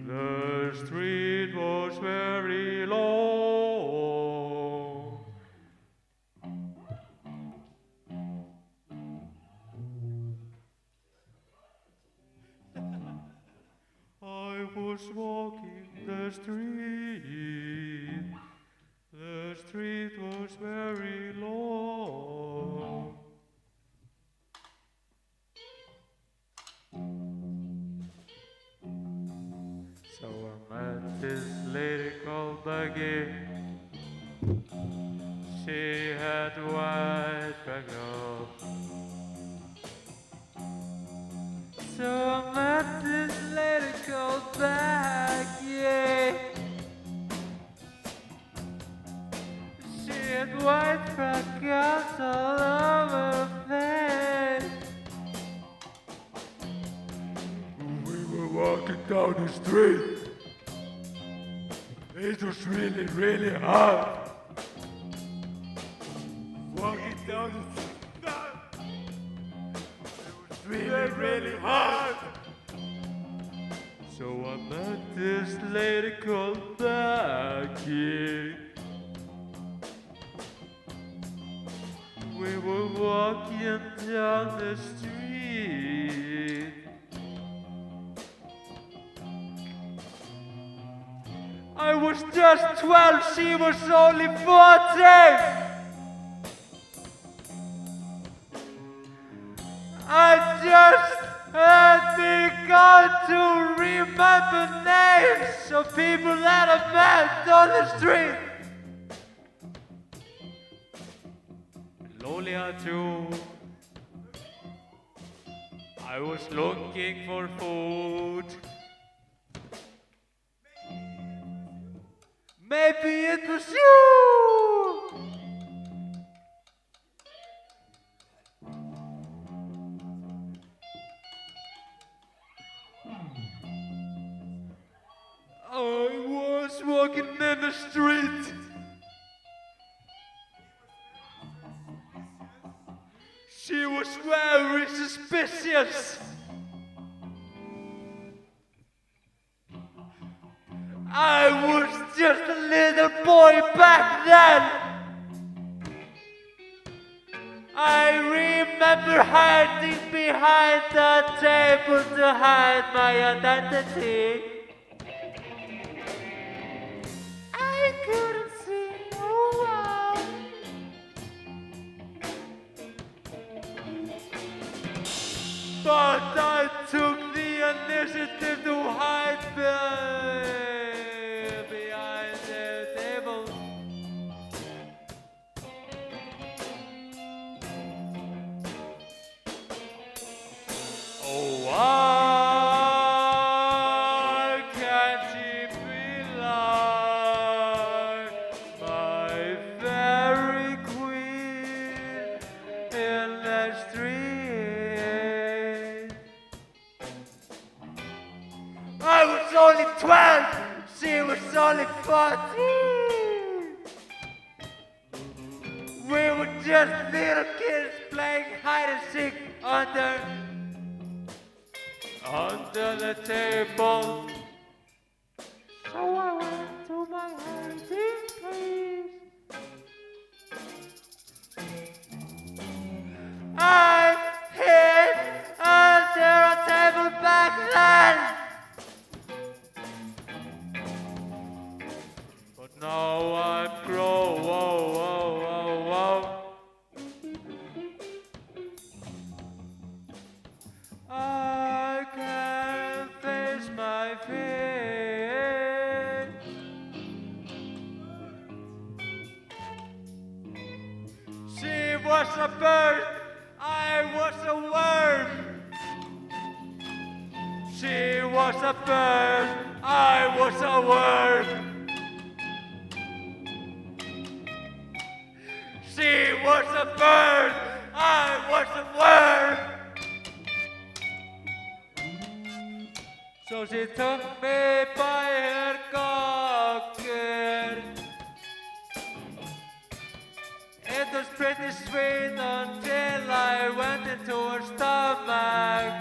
[SPEAKER 7] The street was very long. I was walking the street. The street was very long. So I met this lady called Becky. She had white background. So I met this lady called Becky. She had white background all over her face. We were walking down the street. It was really, really hard. Walking down the street. It was really, really hard. So I met this lady called Becky. We were walking down the street. I was just 12, she was only 14. I just had begun to remember names of people that I met on the street. Lolia too. I was looking for food. Maybe it was you! I was walking in the street. She was very suspicious. I was just a little boy back then. I remember hiding behind the table to hide my identity. I couldn't see no one. But I took the initiative to hide behind the table. Oh, why can't she be like my fairy queen in the street? I was only 12, she was only 14. We were just little kids playing hide and seek under the table. So I went to my hiding place. I hid under a table back then. But now I'm grown. Whoa, whoa, whoa, whoa. I can't face my fear. She was a bird, I was a worm. She was a bird, I was a worm. She was a bird, I was a worm. So she took me by her cocker. It was pretty sweet until I went into her stomach.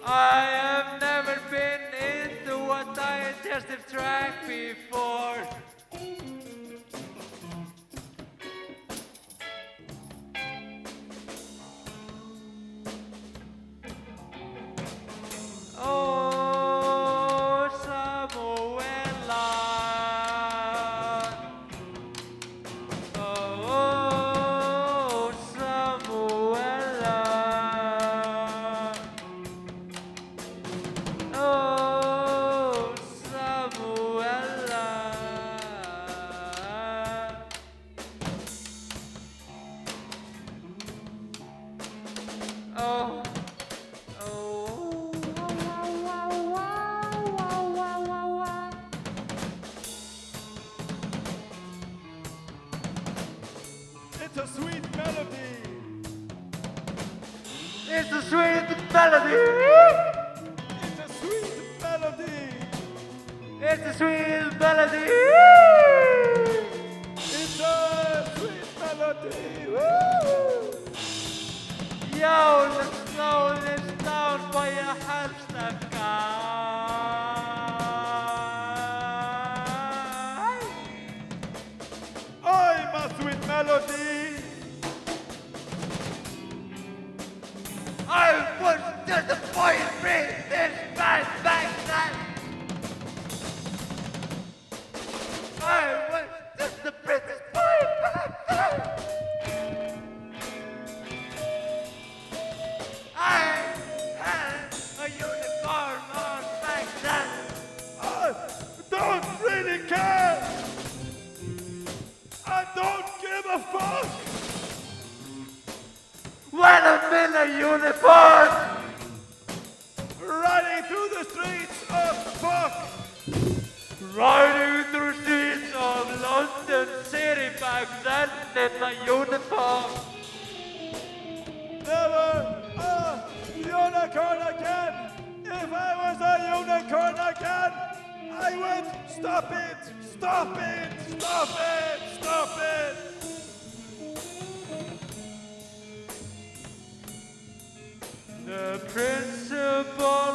[SPEAKER 7] I have never been into a digestive tract before. Oh, Samuela. Oh, Samuela. Oh, Samuela. Oh.
[SPEAKER 3] It's a sweet melody.
[SPEAKER 7] It's a sweet melody.
[SPEAKER 3] It's a sweet melody.
[SPEAKER 7] It's a sweet melody.
[SPEAKER 3] It's a sweet melody. Woo!
[SPEAKER 7] Yo, let's slow this down for your hamster guy.
[SPEAKER 3] I'm a sweet melody.
[SPEAKER 7] I was just a boy and bring this man back then. I was just a princess boy back then. I had a unicorn on back then.
[SPEAKER 3] I don't really care. I don't give a fuck.
[SPEAKER 7] When I'm in a uniform,
[SPEAKER 3] Riding through the streets of fuck.
[SPEAKER 7] riding through streets of London City back then in a uniform.
[SPEAKER 3] Never a unicorn again. If I was a unicorn again, I would stop it, stop it, stop it, stop it.
[SPEAKER 7] The principal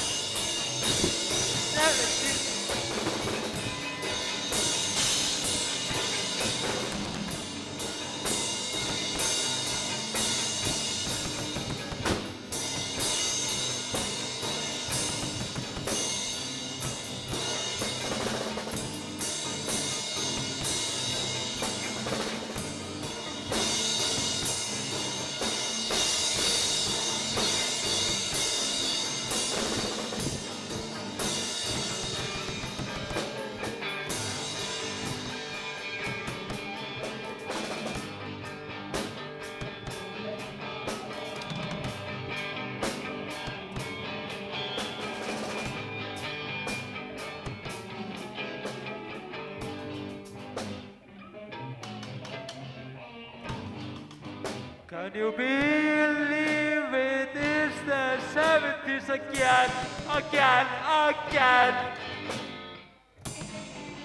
[SPEAKER 7] Can you believe it is the 70s again, again, again,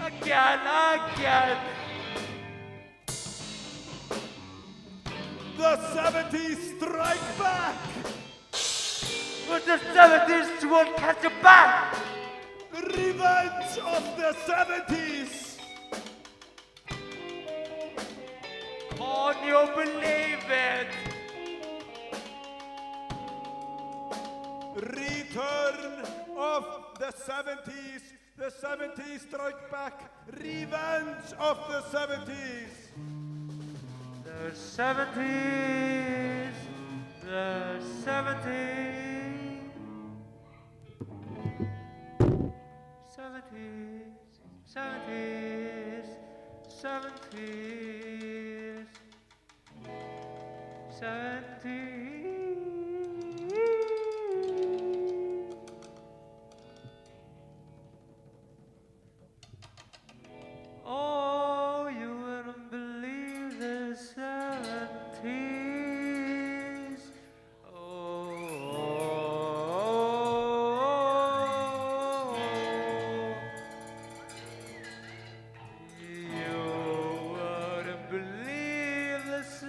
[SPEAKER 7] again, again.
[SPEAKER 8] The 70s strike back!
[SPEAKER 7] But the 70s won't catch you back!
[SPEAKER 8] Revenge of the 70s!
[SPEAKER 7] Can you believe it?
[SPEAKER 8] Return of the 70s strike back, revenge of the 70s.
[SPEAKER 7] The 70s, the 70s, 70s, 70s, 70s, 70s. Oh, you wouldn't believe the 70s. Oh, you wouldn't believe the 70s.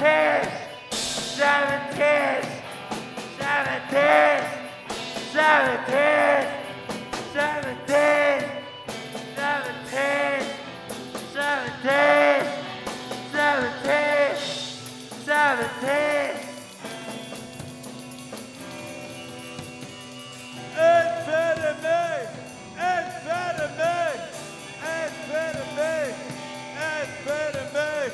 [SPEAKER 7] 70s, 70s, 70s, 70s, 70s, 70s, 70s, 70s, 70s.
[SPEAKER 8] Amphetamine, amphetamine, amphetamine, amphetamine,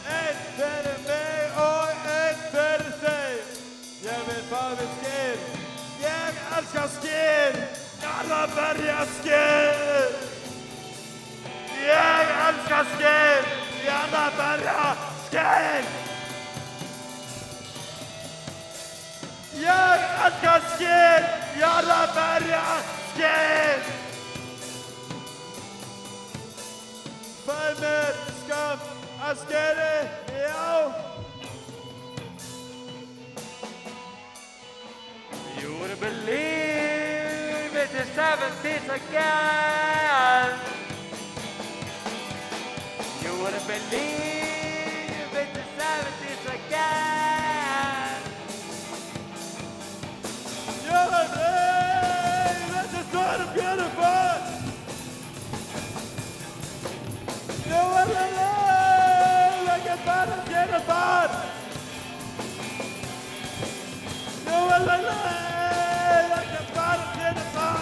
[SPEAKER 8] amphetamine og amphetamine. Jeg vil bare med skin. Jeg elsker skin. Jarraberja skin. Jeg elsker skin. Jarraberja skin. Jeg elsker skin. Jarraberja skin. Farmer, skam, askere, ja.
[SPEAKER 7] You wouldn't believe it's the 70s again. You wouldn't believe it's the 70s again.
[SPEAKER 8] You're a babe, that's just sort of beautiful. You're a babe, like a bad of Jennifer. You're a babe, like a bad of Jennifer.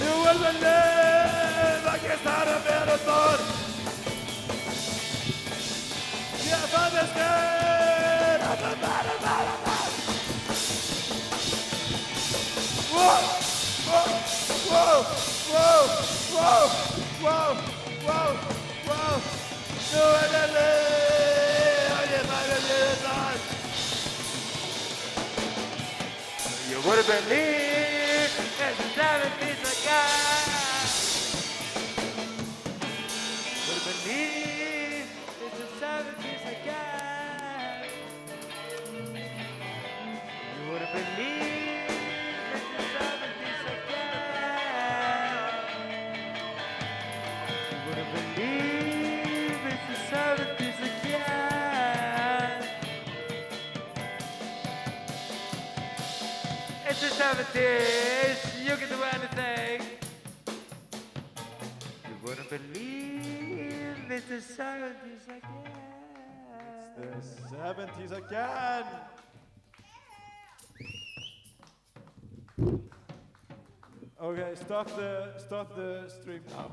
[SPEAKER 8] You're a babe, like a bad of Jennifer. Yeah, but it's good. I'm a bad of Jennifer. Whoa, whoa, whoa, whoa, whoa, whoa, whoa, whoa. You're a babe, like a bad of Jennifer.
[SPEAKER 7] You wouldn't believe it's the 70s again. Wouldn't believe it's the 70s again. You wouldn't believe it's the 70s again. You wouldn't believe it's the 70s again. It's the 70s, you can do anything. You wouldn't believe it's the 70s again.
[SPEAKER 8] The 70s again. Okay, stop the stream now.